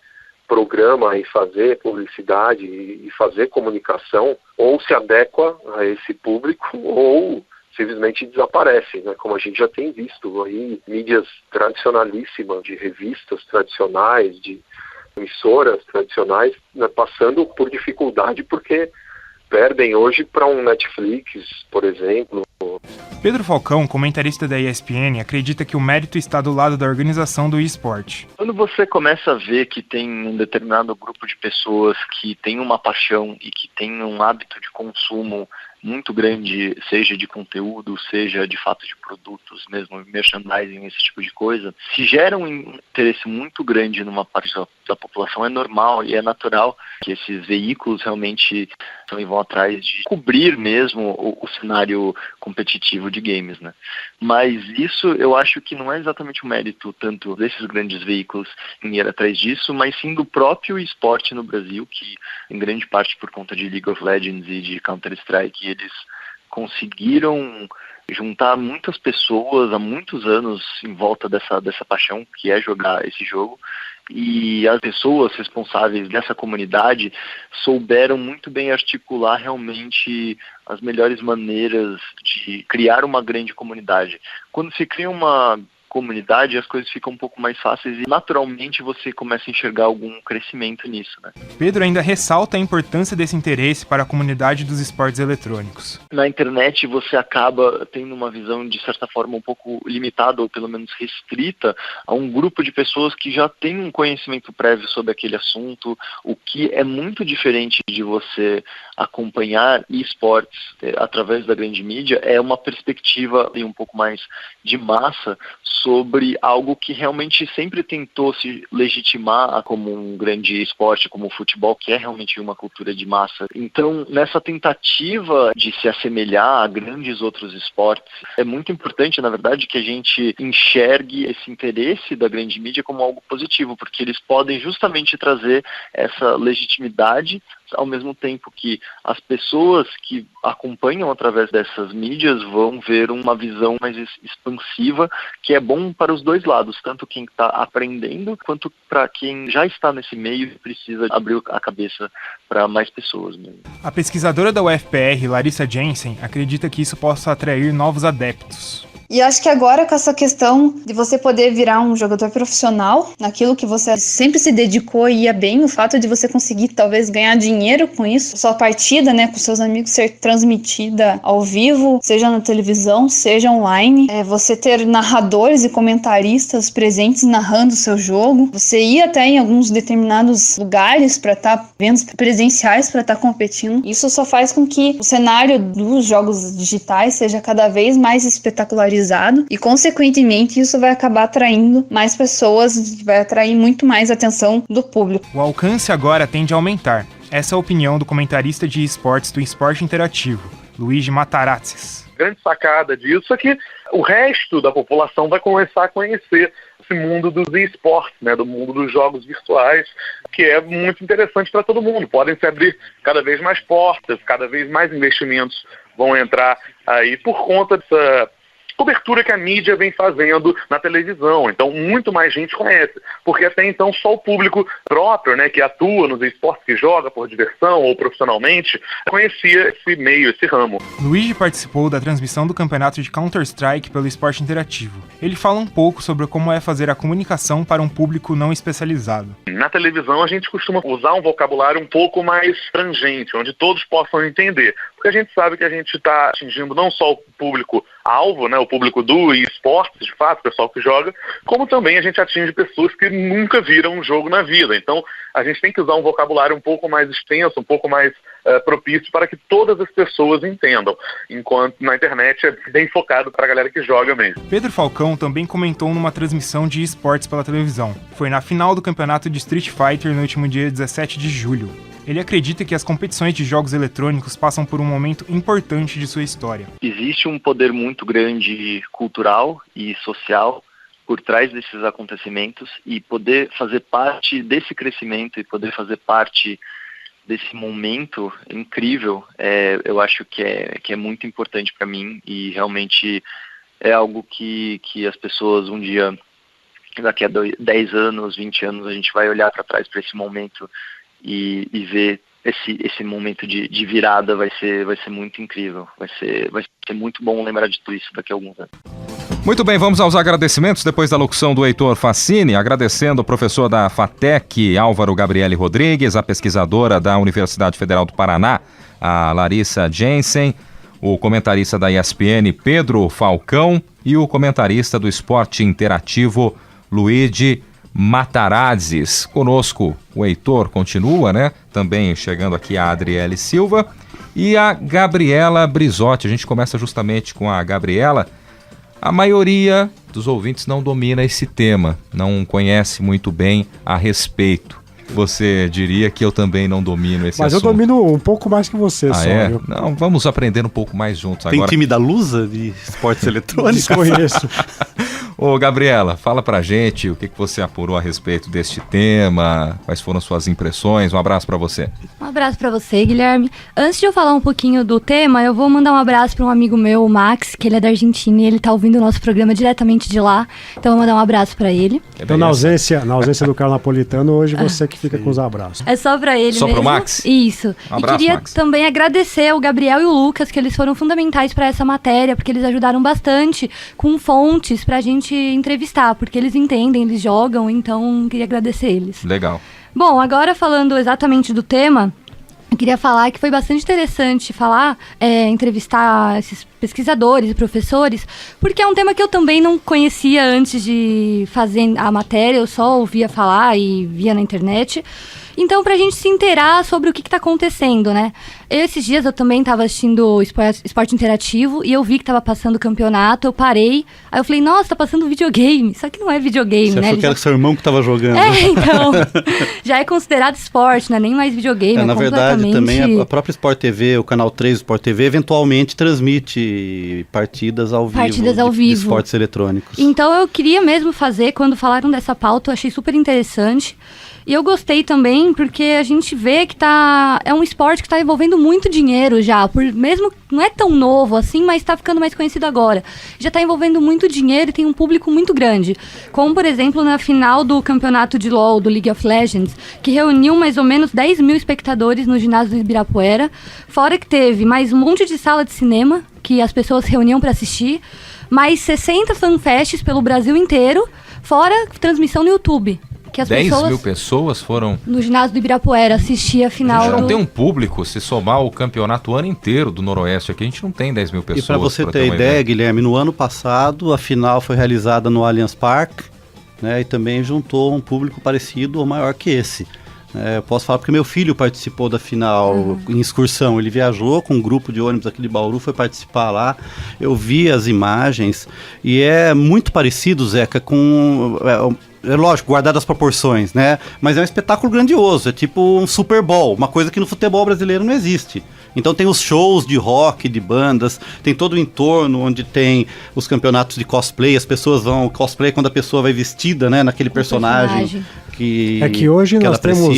programa e fazer publicidade e fazer comunicação, ou se adequa a esse público ou simplesmente desaparece, né? Como a gente já tem visto aí, mídias tradicionalíssimas, de revistas tradicionais, de emissoras tradicionais, né, passando por dificuldade porque perdem hoje para um Netflix, por exemplo. Pedro Falcão, comentarista da ESPN, acredita que o mérito está do lado da organização do eSport. Quando você começa a ver que tem um determinado grupo de pessoas que tem uma paixão e que tem um hábito de consumo muito grande, seja de conteúdo, seja de fato de produtos, mesmo merchandising, esse tipo de coisa, se gera um interesse muito grande numa parte da população, é normal e é natural que esses veículos realmente vão atrás de cobrir mesmo o cenário competitivo de games, né? Mas isso eu acho que não é exatamente o mérito tanto desses grandes veículos em ir atrás disso, mas sim do próprio esporte no Brasil, que em grande parte por conta de League of Legends e de Counter-Strike, eles conseguiram juntar muitas pessoas há muitos anos em volta dessa paixão que é jogar esse jogo, e as pessoas responsáveis dessa comunidade souberam muito bem articular realmente as melhores maneiras de criar uma grande comunidade. Quando se cria uma comunidade, as coisas ficam um pouco mais fáceis e naturalmente você começa a enxergar algum crescimento nisso, né? Pedro ainda ressalta a importância desse interesse para a comunidade dos esportes eletrônicos. Na internet você acaba tendo uma visão de certa forma um pouco limitada ou pelo menos restrita a um grupo de pessoas que já tem um conhecimento prévio sobre aquele assunto, o que é muito diferente de você acompanhar esportes através da grande mídia, é uma perspectiva um pouco mais de massa sobre algo que realmente sempre tentou se legitimar como um grande esporte, como o futebol, que é realmente uma cultura de massa. Então, nessa tentativa de se assemelhar a grandes outros esportes, é muito importante, na verdade, que a gente enxergue esse interesse da grande mídia como algo positivo, porque eles podem justamente trazer essa legitimidade, ao mesmo tempo que as pessoas que acompanham através dessas mídias vão ver uma visão mais expansiva, que é bom para os dois lados, tanto quem está aprendendo, quanto para quem já está nesse meio e precisa abrir a cabeça para mais pessoas mesmo. A pesquisadora da UFPR, Larissa Jensen, acredita que isso possa atrair novos adeptos. E acho que agora, com essa questão de você poder virar um jogador profissional, naquilo que você sempre se dedicou e ia bem, o fato de você conseguir talvez ganhar dinheiro com isso, sua partida, né, com seus amigos ser transmitida ao vivo, seja na televisão, seja online, você ter narradores e comentaristas presentes narrando o seu jogo, você ir até em alguns determinados lugares para estar vendo presenciais, para estar competindo. Isso só faz com que o cenário dos jogos digitais seja cada vez mais espetacularizado e, consequentemente, isso vai acabar atraindo mais pessoas, vai atrair muito mais atenção do público. O alcance agora tende a aumentar. Essa é a opinião do comentarista de esportes do Esporte Interativo, Luigi Matarazzi. A grande sacada disso é que o resto da população vai começar a conhecer esse mundo dos esportes, né, do mundo dos jogos virtuais, que é muito interessante para todo mundo. Podem se abrir cada vez mais portas, cada vez mais investimentos vão entrar aí por conta dessa cobertura que a mídia vem fazendo na televisão. Então, muito mais gente conhece, porque até então só o público próprio, né, que atua nos esportes, que joga por diversão ou profissionalmente, conhecia esse meio, esse ramo. Luigi participou da transmissão do campeonato de Counter-Strike pelo Esporte Interativo. Ele fala um pouco sobre como é fazer a comunicação para um público não especializado. Na televisão, a gente costuma usar um vocabulário um pouco mais abrangente, onde todos possam entender, porque a gente sabe que a gente está atingindo não só o público-alvo, né, o público do esportes, de fato, o pessoal que joga, como também a gente atinge pessoas que nunca viram um jogo na vida. Então, a gente tem que usar um vocabulário um pouco mais extenso, um pouco mais propício para que todas as pessoas entendam, enquanto na internet é bem focado para a galera que joga mesmo. Pedro Falcão também comentou numa transmissão de esportes pela televisão. Foi na final do campeonato de Street Fighter no último dia 17 de julho. Ele acredita que as competições de jogos eletrônicos passam por um momento importante de sua história. Existe um poder muito grande cultural e social por trás desses acontecimentos, e poder fazer parte desse crescimento e poder fazer parte desse momento incrível, eu acho que é muito importante para mim, e realmente é algo que as pessoas um dia, daqui a 10 anos, 20 anos, a gente vai olhar para trás para esse momento e ver esse momento de virada. Vai ser muito incrível, vai ser muito bom lembrar de tudo isso daqui a alguns anos. Muito bem, vamos aos agradecimentos depois da locução do Heitor Facini, agradecendo o professor da FATEC, Álvaro Gabriele Rodrigues, a pesquisadora da Universidade Federal do Paraná, a Larissa Jensen, o comentarista da ESPN, Pedro Falcão, e o comentarista do Esporte Interativo, Luigi Matarazzi. Conosco o Heitor continua, né? Também chegando aqui a Adriele Silva e a Gabriela Brizotti. A gente começa justamente com a Gabriela. A maioria dos ouvintes não domina esse tema, não conhece muito bem a respeito. Você diria que eu também não domino esse assunto. Mas eu domino um pouco mais que você, só. É? Não, vamos aprender um pouco mais juntos agora. Tem time da Lusa de esportes eletrônicos? Desconheço. Ô, Gabriela, fala pra gente o que você apurou a respeito deste tema, quais foram suas impressões. Um abraço pra você. Um abraço pra você, Guilherme. Antes de eu falar um pouquinho do tema, eu vou mandar um abraço pra um amigo meu, o Max, que ele é da Argentina e ele tá ouvindo o nosso programa diretamente de lá. Então eu vou mandar um abraço pra ele. Então na ausência do Carlos Napolitano, hoje você que fica com os abraços. É só pra ele só mesmo. Só pro Max? Isso. Um abraço, e queria Max. também agradecer ao Gabriel e o Lucas, que eles foram fundamentais pra essa matéria, porque eles ajudaram bastante com fontes pra gente entrevistar, porque eles entendem, eles jogam, então queria agradecer eles. Legal. Bom, agora falando exatamente do tema, eu queria falar que foi bastante interessante entrevistar esses pesquisadores e professores, porque é um tema que eu também não conhecia antes de fazer a matéria, eu só ouvia falar e via na internet. Então, pra gente se inteirar sobre o que tá acontecendo, né? Esses dias eu também tava assistindo esporte interativo e eu vi que tava passando o campeonato, eu parei, aí eu falei, nossa, tá passando videogame. Só que não é videogame, Você né? achou que era seu irmão que tava jogando. Então, já é considerado esporte, não é nem mais videogame, na verdade, também a própria Sport TV, o canal 3 do Sport TV, eventualmente transmite partidas ao vivo de esportes eletrônicos. Então eu queria mesmo fazer, quando falaram dessa pauta, eu achei super interessante. E eu gostei também porque a gente vê que é um esporte que está envolvendo muito dinheiro já, mesmo não é tão novo assim, mas está ficando mais conhecido agora. Já está envolvendo muito dinheiro e tem um público muito grande. Como, por exemplo, na final do campeonato de LoL, do League of Legends, que reuniu mais ou menos 10 mil espectadores no ginásio do Ibirapuera, fora que teve mais um monte de sala de cinema, que as pessoas reuniam para assistir, mais 60 fanfests pelo Brasil inteiro, fora transmissão no YouTube. Que as 10 mil pessoas foram no ginásio do Ibirapuera assistir a final. A gente não tem um público, se somar o campeonato o ano inteiro do Noroeste aqui, a gente não tem 10 mil pessoas. E para você ter ideia, Guilherme, no ano passado a final foi realizada no Allianz Parque, né, e também juntou um público parecido ou maior que esse. Eu posso falar porque meu filho participou da final em excursão, ele viajou com um grupo de ônibus aqui de Bauru, foi participar lá, eu vi as imagens e é muito parecido, Zeca, com... É lógico, guardado as proporções, né? Mas é um espetáculo grandioso, é tipo um Super Bowl, uma coisa que no futebol brasileiro não existe. Então tem os shows de rock, de bandas, tem todo o entorno onde tem os campeonatos de cosplay, as pessoas vão cosplay quando a pessoa vai vestida, né, naquele personagem. Que hoje nós temos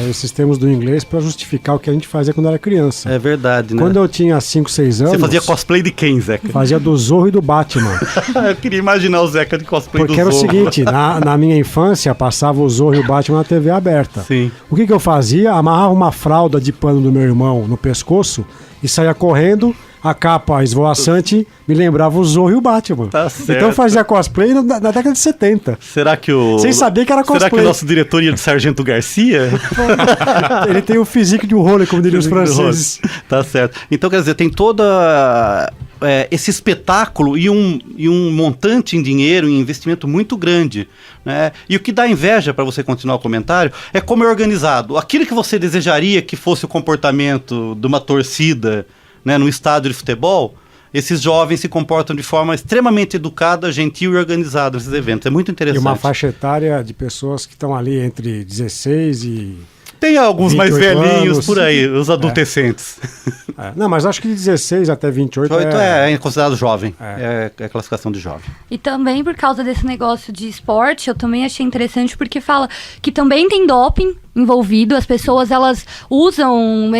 esses termos do inglês para justificar o que a gente fazia quando era criança. É verdade, né? Quando eu tinha 5, 6 anos... Você fazia cosplay de quem, Zeca? Fazia do Zorro e do Batman. Eu queria imaginar o Zeca de cosplay Porque do Zorro. Porque era o seguinte, na minha infância passava o Zorro e o Batman na TV aberta. Sim. O que eu fazia? Amarrava uma fralda de pano do meu irmão no pescoço e saía correndo. A capa esvoaçante me lembrava o Zorro e o Batman. Tá certo. Então eu fazia cosplay na década de 70. Será que o... Sem saber que era cosplay. Será que o nosso diretor ia de Sargento Garcia? Ele tem o físico de um role, como diriam os franceses. Tá certo. Então, quer dizer, tem toda... esse espetáculo e um montante em dinheiro, em investimento muito grande, né? E o que dá inveja, para você continuar o comentário, é como é organizado. Aquilo que você desejaria que fosse o comportamento de uma torcida, né, no estádio de futebol, esses jovens se comportam de forma extremamente educada, gentil e organizada nesses eventos. É muito interessante. E uma faixa etária de pessoas que estão ali entre 16 e... Tem alguns mais velhinhos anos. Por aí, os adolescentes. Não, mas acho que de 16 até 28 é considerado jovem. É classificação de jovem. E também por causa desse negócio de esporte, eu também achei interessante porque fala que também tem doping envolvido. As pessoas, elas usam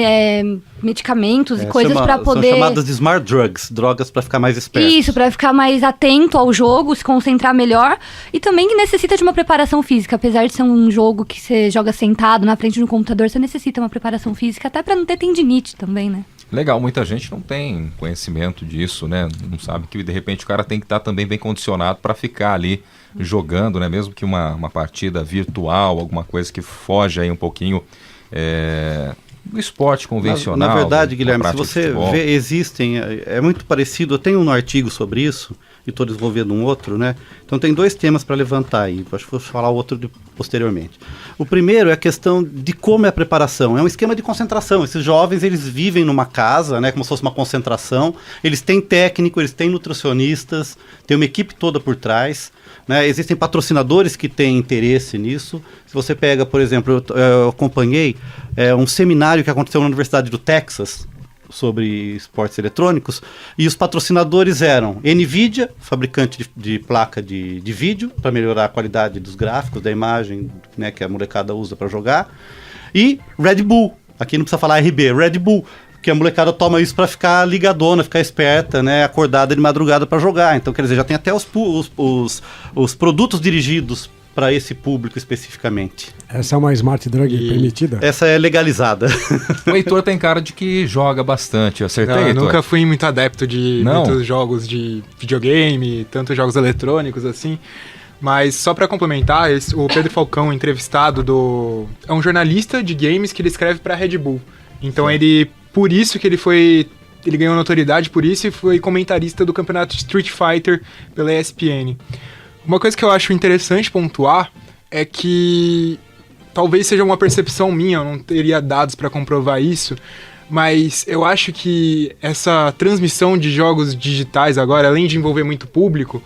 medicamentos e coisas para poder... São chamadas de smart drugs, drogas para ficar mais esperto. Isso, para ficar mais atento ao jogo, se concentrar melhor. E também que necessita de uma preparação física. Apesar de ser um jogo que você joga sentado na frente do computador, você necessita uma preparação física, até para não ter tendinite também, né? Legal, muita gente não tem conhecimento disso, né? Não sabe que de repente o cara tem que estar também bem condicionado para ficar ali jogando, né? Mesmo que uma partida virtual, alguma coisa que foge aí um pouquinho do esporte convencional. Na verdade, Guilherme, se você vê, existem, é muito parecido, eu tenho um artigo sobre isso, e estou desenvolvendo um outro, né? Então tem 2 temas para levantar aí, acho que vou falar o outro posteriormente. O primeiro é a questão de como é a preparação, é um esquema de concentração, esses jovens, eles vivem numa casa, né, como se fosse uma concentração, eles têm técnico, eles têm nutricionistas, tem uma equipe toda por trás, né? Existem patrocinadores que têm interesse nisso. Se você pega, por exemplo, eu acompanhei um seminário que aconteceu na Universidade do Texas, sobre esportes eletrônicos, e os patrocinadores eram NVIDIA, fabricante de placa de vídeo, para melhorar a qualidade dos gráficos, da imagem, né, que a molecada usa para jogar, e Red Bull, aqui não precisa falar RB, Red Bull, que a molecada toma isso para ficar ligadona, ficar esperta, né, acordada de madrugada para jogar. Então, quer dizer, já tem até os produtos dirigidos para esse público especificamente. Essa é uma smart drug permitida? Essa é legalizada. O Heitor tem cara de que joga bastante, acertei, Não, eu Heitor? nunca fui muito adepto de muitos jogos de videogame, tanto jogos eletrônicos assim. Mas só pra complementar, o Pedro Falcão, entrevistado é um jornalista de games que ele escreve pra Red Bull. Então por isso que ele ganhou notoriedade por isso e foi comentarista do campeonato Street Fighter pela ESPN. Uma coisa que eu acho interessante pontuar é que talvez seja uma percepção minha, eu não teria dados para comprovar isso, mas eu acho que essa transmissão de jogos digitais agora, além de envolver muito público,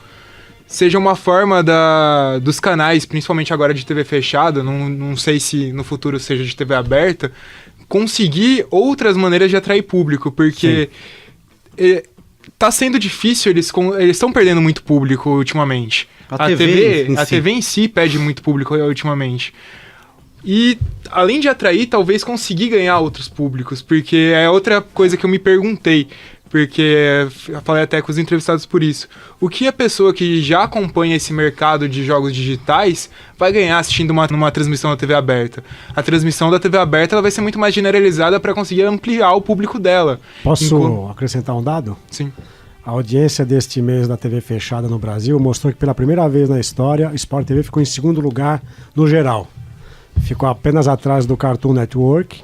seja uma forma dos canais, principalmente agora de TV fechada, não sei se no futuro seja de TV aberta, conseguir outras maneiras de atrair público, porque tá sendo difícil, eles estão perdendo muito público ultimamente. A TV em si perde muito público ultimamente. E, além de atrair, talvez conseguir ganhar outros públicos, porque é outra coisa que eu me perguntei, porque eu falei até com os entrevistados por isso. O que a pessoa que já acompanha esse mercado de jogos digitais vai ganhar assistindo numa transmissão da TV aberta? A transmissão da TV aberta ela vai ser muito mais generalizada para conseguir ampliar o público dela. Posso acrescentar um dado? Sim. A audiência deste mês da TV fechada no Brasil mostrou que pela primeira vez na história, o Sport TV ficou em segundo lugar no geral. Ficou apenas atrás do Cartoon Network.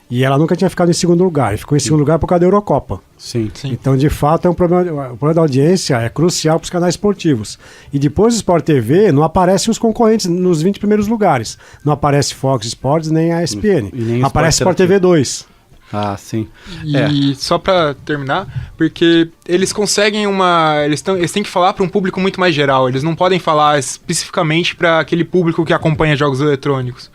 E ela nunca tinha ficado em segundo lugar. E ficou em segundo lugar por causa da Eurocopa. Sim. Então, de fato, o problema da audiência é crucial para os canais esportivos. E depois do Sport TV, não aparecem os concorrentes nos 20 primeiros lugares. Não aparece Fox Sports nem a ESPN. Nem aparece Sport TV 2. Ah, sim. E só pra terminar, porque eles conseguem eles têm que falar para um público muito mais geral. Eles não podem falar especificamente para aquele público que acompanha jogos eletrônicos.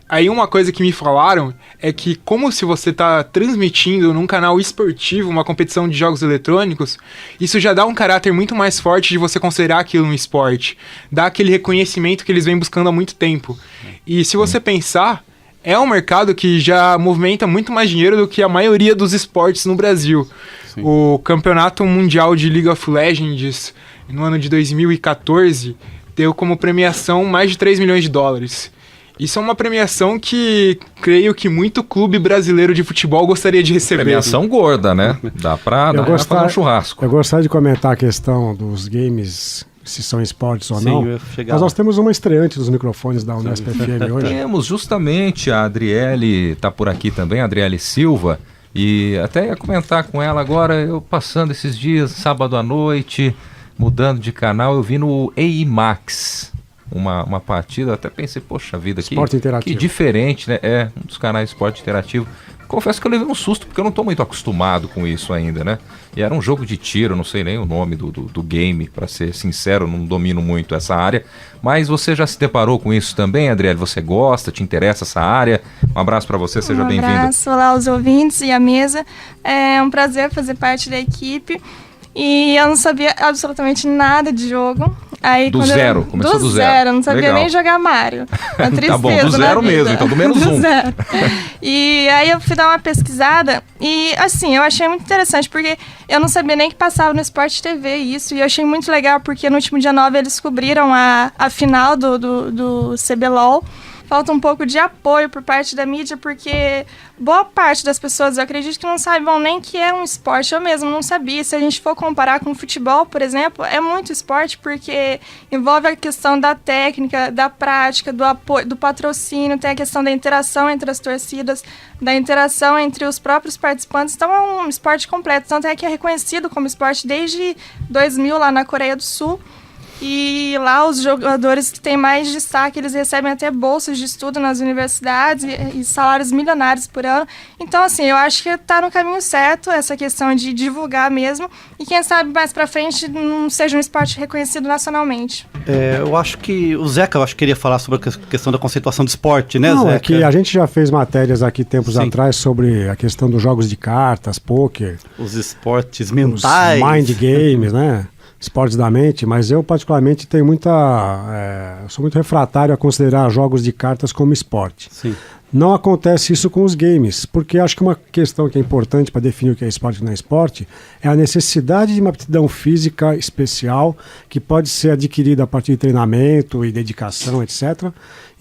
Aí uma coisa que me falaram é que como se você está transmitindo num canal esportivo uma competição de jogos eletrônicos, isso já dá um caráter muito mais forte de você considerar aquilo um esporte. Dá aquele reconhecimento que eles vêm buscando há muito tempo. E se você pensar, é um mercado que já movimenta muito mais dinheiro do que a maioria dos esportes no Brasil. Sim. O Campeonato Mundial de League of Legends, no ano de 2014, deu como premiação mais de 3 milhões de dólares. Isso é uma premiação que creio que muito clube brasileiro de futebol gostaria de receber. Premiação gorda, né? Dá pra fazer um churrasco. Eu gostaria de comentar a questão dos games, se são esportes ou não. Mas nós temos uma estreante dos microfones da Unesp FM hoje. Temos justamente a Adriele, está por aqui também, a Adriele Silva. E até ia comentar com ela agora, eu passando esses dias, sábado à noite, mudando de canal, eu vi no EIMAX. Uma partida, até pensei, poxa vida, que diferente, né? É, um dos canais de esporte interativo. Confesso que eu levei um susto, porque eu não estou muito acostumado com isso ainda, né? E era um jogo de tiro, não sei nem o nome do game, para ser sincero, não domino muito essa área. Mas você já se deparou com isso também, Adriele? Você gosta, te interessa essa área? Um abraço para você, seja bem-vindo. Um abraço, olá aos ouvintes e à mesa. É um prazer fazer parte da equipe. E eu não sabia absolutamente nada de jogo. Aí, do zero, começou do zero. Eu não sabia nem jogar Mario. Uma tristeza. Tá bom, do zero mesmo, então do menos um. Zero. E aí eu fui dar uma pesquisada e, assim, eu achei muito interessante, porque eu não sabia nem que passava no Sport TV isso, e eu achei muito legal, porque no último dia 9 eles cobriram a final do CBLOL. Falta um pouco de apoio por parte da mídia, porque boa parte das pessoas, eu acredito que não saibam nem que é um esporte. Eu mesmo não sabia. Se a gente for comparar com o futebol, por exemplo, é muito esporte, porque envolve a questão da técnica, da prática, do apoio, do patrocínio, tem a questão da interação entre as torcidas, da interação entre os próprios participantes. Então é um esporte completo, tanto é que é reconhecido como esporte desde 2000 lá na Coreia do Sul. E lá os jogadores que têm mais destaque, eles recebem até bolsas de estudo nas universidades e salários milionários por ano. Então, assim, eu acho que está no caminho certo essa questão de divulgar mesmo. E quem sabe mais pra frente não seja um esporte reconhecido nacionalmente. Eu acho que o Zeca, queria falar sobre a questão da conceituação do esporte, né, Zeca? Não, é que a gente já fez matérias aqui tempos atrás sobre a questão dos jogos de cartas, pôquer. Os esportes mentais. Os mind games, né? Esportes da mente, mas eu particularmente tenho sou muito refratário a considerar jogos de cartas como esporte. Sim. Não acontece isso com os games, porque acho que uma questão que é importante para definir o que é esporte e não é esporte é a necessidade de uma aptidão física especial que pode ser adquirida a partir de treinamento e dedicação, etc.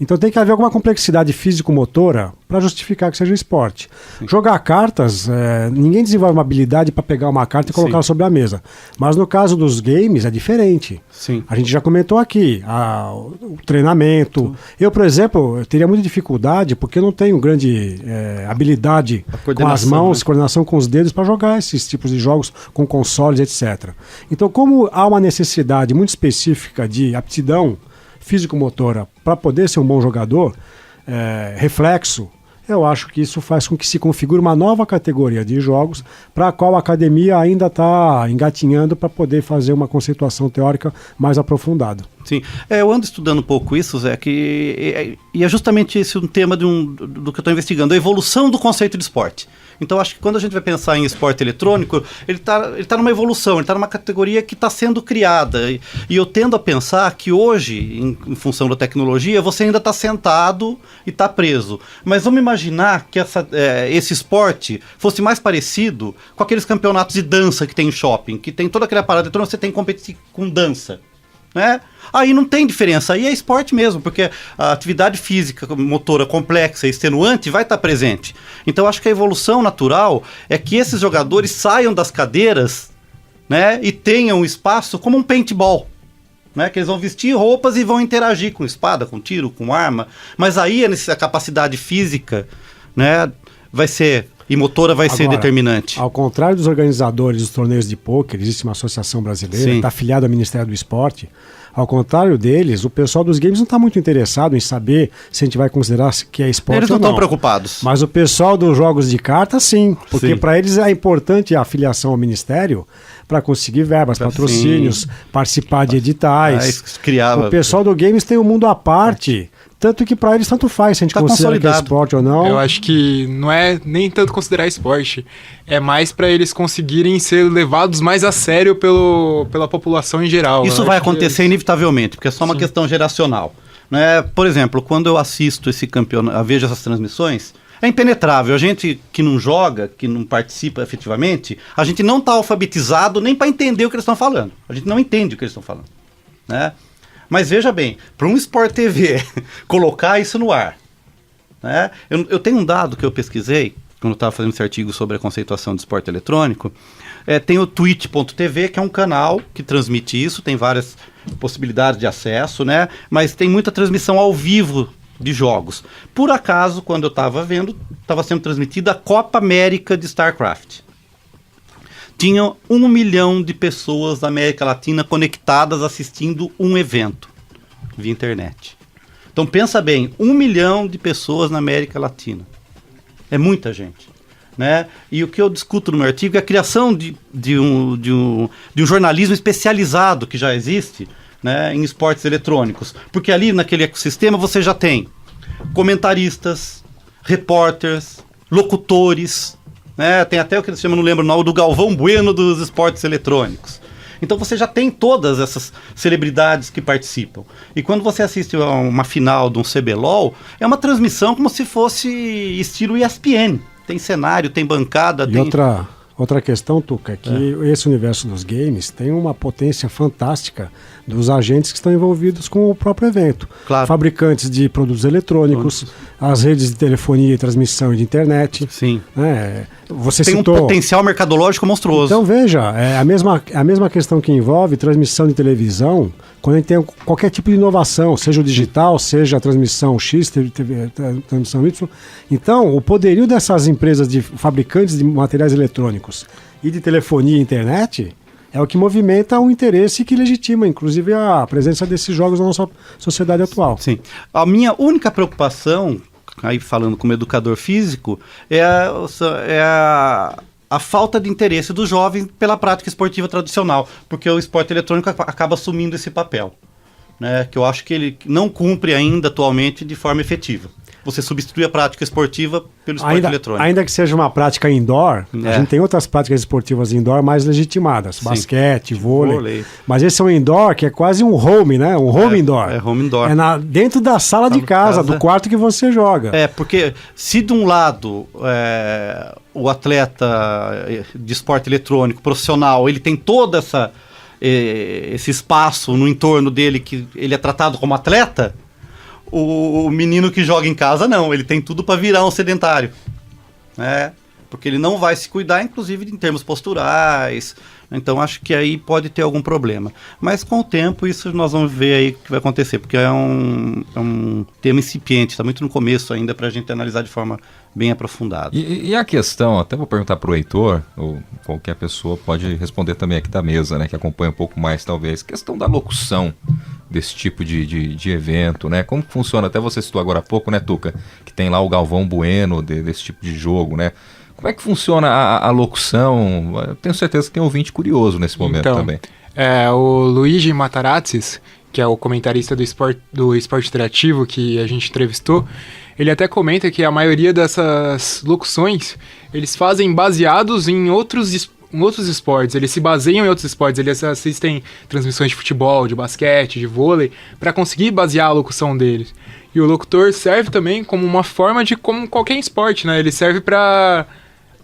Então tem que haver alguma complexidade físico-motora para justificar que seja esporte. Sim. Jogar cartas, ninguém desenvolve uma habilidade para pegar uma carta e colocar sobre a mesa. Mas no caso dos games é diferente. Sim. A gente já comentou aqui, o treinamento. Eu, por exemplo, eu teria muita dificuldade porque eu não tenho grande habilidade com as mãos, coordenação com os dedos para jogar esses tipos de jogos com consoles, etc. Então, como há uma necessidade muito específica de aptidão físico-motora para poder ser um bom jogador, reflexo, eu acho que isso faz com que se configure uma nova categoria de jogos para a qual a academia ainda está engatinhando para poder fazer uma conceituação teórica mais aprofundada. Sim, eu ando estudando um pouco isso, Zé, e é justamente esse um tema do que eu estou investigando, a evolução do conceito de esporte. Então, acho que quando a gente vai pensar em esporte eletrônico, ele tá numa evolução, ele está numa categoria que está sendo criada. E eu tendo a pensar que hoje, em função da tecnologia, você ainda está sentado e está preso. Mas vamos imaginar que esse esporte fosse mais parecido com aqueles campeonatos de dança que tem em shopping, que tem toda aquela parada eletrônica, você tem que competir com dança. Né? Aí não tem diferença, aí é esporte mesmo, porque a atividade física motora complexa e extenuante vai estar presente. Então acho que a evolução natural é que esses jogadores saiam das cadeiras, né, e tenham espaço como um paintball, né, que eles vão vestir roupas e vão interagir com espada, com tiro, com arma, mas aí a capacidade física, né, vai ser... E motora vai ser determinante. Ao contrário dos organizadores dos torneios de pôquer, existe uma associação brasileira, está afiliada ao Ministério do Esporte. Ao contrário deles, o pessoal dos games não está muito interessado em saber se a gente vai considerar que é esporte ou não. Eles não estão preocupados. Mas o pessoal dos jogos de carta, sim. Porque para eles é importante a afiliação ao Ministério para conseguir verbas, patrocínios, participar de editais. O pessoal do games tem um mundo à parte. Tanto que para eles tanto faz se a gente considera que é esporte ou não. Eu acho que não é nem tanto considerar esporte, é mais para eles conseguirem ser levados mais a sério pela população em geral. Isso vai acontecer inevitavelmente, porque é só uma questão geracional. Né? Por exemplo, quando eu assisto esse campeonato, vejo essas transmissões, é impenetrável. A gente que não joga, que não participa efetivamente, a gente não está alfabetizado nem para entender o que eles estão falando. A gente não entende o que eles estão falando. Né? Mas veja bem, para um Sport TV colocar isso no ar, né? Eu tenho um dado que eu pesquisei, quando eu estava fazendo esse artigo sobre a conceituação de esporte eletrônico, tem o Twitch.tv, que é um canal que transmite isso, tem várias possibilidades de acesso, né? Mas tem muita transmissão ao vivo de jogos. Por acaso, quando eu estava vendo, estava sendo transmitida a Copa América de StarCraft. Tinha 1 milhão de pessoas da América Latina conectadas assistindo um evento via internet. Então pensa bem, 1 milhão de pessoas na América Latina. É muita gente. Né? E o que eu discuto no meu artigo é a criação de um jornalismo especializado que já existe, né, em esportes eletrônicos. Porque ali naquele ecossistema você já tem comentaristas, repórteres, locutores... né? Tem até o que eles chamam, não lembro o nome, do Galvão Bueno dos esportes eletrônicos. Então você já tem todas essas celebridades que participam. E quando você assiste a uma final de um CBLOL, é uma transmissão como se fosse estilo ESPN. Tem cenário, tem bancada. E outra questão, Tuca, é que esse universo dos games tem uma potência fantástica dos agentes que estão envolvidos com o próprio evento. Claro. Fabricantes de produtos eletrônicos, as redes de telefonia e transmissão e de internet. Sim. Você tem citou... um potencial mercadológico monstruoso. Então veja, é a mesma questão que envolve transmissão de televisão, quando a gente tem qualquer tipo de inovação, seja o digital, seja a transmissão X, transmissão Y. Então, o poderio dessas empresas de fabricantes de materiais eletrônicos e de telefonia e internet é o que movimenta o interesse e que legitima, inclusive, a presença desses jogos na nossa sociedade atual. Sim. A minha única preocupação, aí falando como educador físico, é a falta de interesse dos jovens pela prática esportiva tradicional, porque o esporte eletrônico acaba assumindo esse papel, né, que eu acho que ele não cumpre ainda atualmente de forma efetiva. Você substitui a prática esportiva pelo esporte eletrônico. Ainda que seja uma prática indoor, a gente tem outras práticas esportivas indoor mais legitimadas. Sim. Basquete, vôlei. Mas esse é um indoor que é quase um home, né? Um home indoor. É home indoor. É dentro da sala de casa, do quarto que você joga. Porque se de um lado o atleta de esporte eletrônico profissional, ele tem todo esse espaço no entorno dele que ele é tratado como atleta, o menino que joga em casa não, ele tem tudo para virar um sedentário, né? Porque ele não vai se cuidar, inclusive em termos posturais. Então acho que aí pode ter algum problema. Mas com o tempo isso nós vamos ver aí o que vai acontecer, porque é um tema incipiente, está muito no começo ainda para a gente analisar de forma bem aprofundado. E a questão, até vou perguntar para o Heitor, ou qualquer pessoa pode responder também aqui da mesa, né, que acompanha um pouco mais talvez, questão da locução desse tipo de evento, né? Como que funciona? Até você citou agora há pouco, né, Tuca, que tem lá o Galvão Bueno desse tipo de jogo, né? Como é que funciona a locução? Eu tenho certeza que tem ouvinte curioso nesse momento também. O Luigi Matarazzi, que é o comentarista do Esporte Interativo que a gente entrevistou, ele até comenta que a maioria dessas locuções eles fazem baseados em outros esportes, eles se baseiam em outros esportes, eles assistem transmissões de futebol, de basquete, de vôlei, para conseguir basear a locução deles. E o locutor serve também como uma forma de, como qualquer esporte, né? Ele serve para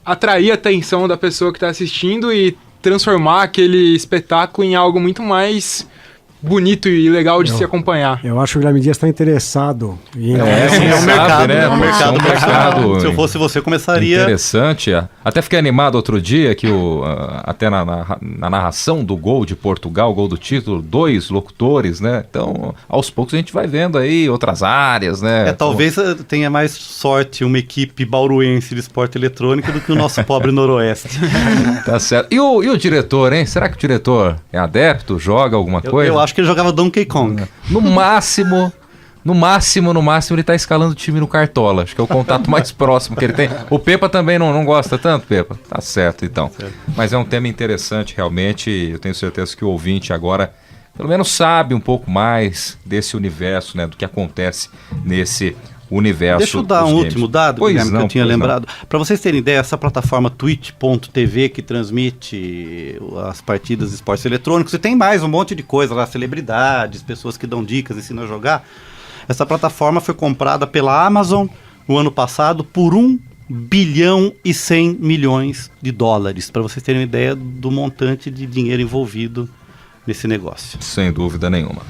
atrair a atenção da pessoa que está assistindo e transformar aquele espetáculo em algo muito mais bonito e legal de se acompanhar. Eu acho que o Guilherme Dias está interessado em o mercado, né? O mercado. Se eu fosse você, começaria... Interessante. Até fiquei animado outro dia que até na narração do gol de Portugal, gol do título, 2 locutores, né? Então, aos poucos a gente vai vendo aí outras áreas, né? Talvez tenha mais sorte uma equipe bauruense de esporte eletrônico do que o nosso pobre Noroeste. Tá certo. E o diretor, hein? Será que o diretor é adepto? Joga alguma coisa? Eu acho que ele jogava Donkey Kong. No máximo ele tá escalando o time no Cartola. Acho que é o contato mais próximo que ele tem. O Pepa também não gosta tanto, Pepa? Tá certo, então. Mas é um tema interessante, realmente. Eu tenho certeza que o ouvinte agora, pelo menos, sabe um pouco mais desse universo, né? Do que acontece nesse universo. Deixa eu dar um último dado, Guilherme, que eu tinha lembrado. Para vocês terem ideia, essa plataforma twitch.tv que transmite as partidas de esportes eletrônicos, e tem mais um monte de coisa lá, celebridades, pessoas que dão dicas, ensinam a jogar. Essa plataforma foi comprada pela Amazon no ano passado por $1 bilhão e 100 milhões de dólares, para vocês terem uma ideia do montante de dinheiro envolvido nesse negócio. Sem dúvida nenhuma.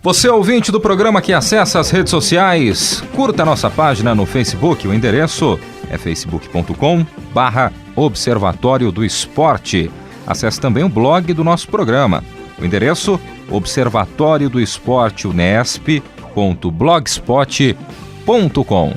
Você, ouvinte do programa que acessa as redes sociais, curta a nossa página no Facebook. O endereço é facebook.com/Observatório do Esporte. Acesse também o blog do nosso programa. O endereço Observatório do Esporte Unesp.blogspot.com.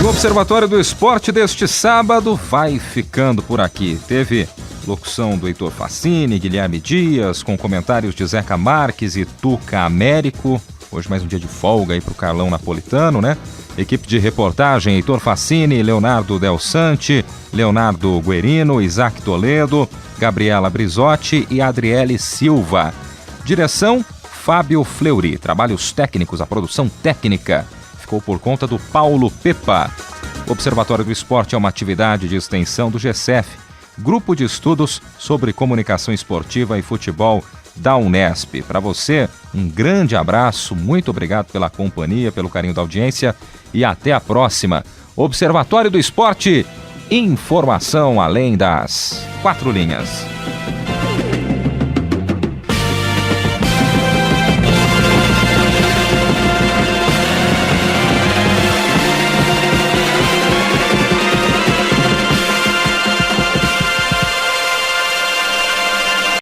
O Observatório do Esporte deste sábado vai ficando por aqui. Teve locução do Heitor Fassini, Guilherme Dias, com comentários de Zeca Marques e Tuca Américo. Hoje mais um dia de folga aí pro Carlão Napolitano, né? Equipe de reportagem: Heitor Fassini, Leonardo Del Sante, Leonardo Guerino, Isaac Toledo, Gabriela Brizotti e Adriele Silva. Direção: Fábio Fleury. Trabalhos técnicos, a produção técnica ficou por conta do Paulo Pepa. O Observatório do Esporte é uma atividade de extensão do GCEF, Grupo de Estudos sobre Comunicação Esportiva e Futebol da Unesp. Para você, um grande abraço, muito obrigado pela companhia, pelo carinho da audiência e até a próxima. Observatório do Esporte, informação além das 4 linhas.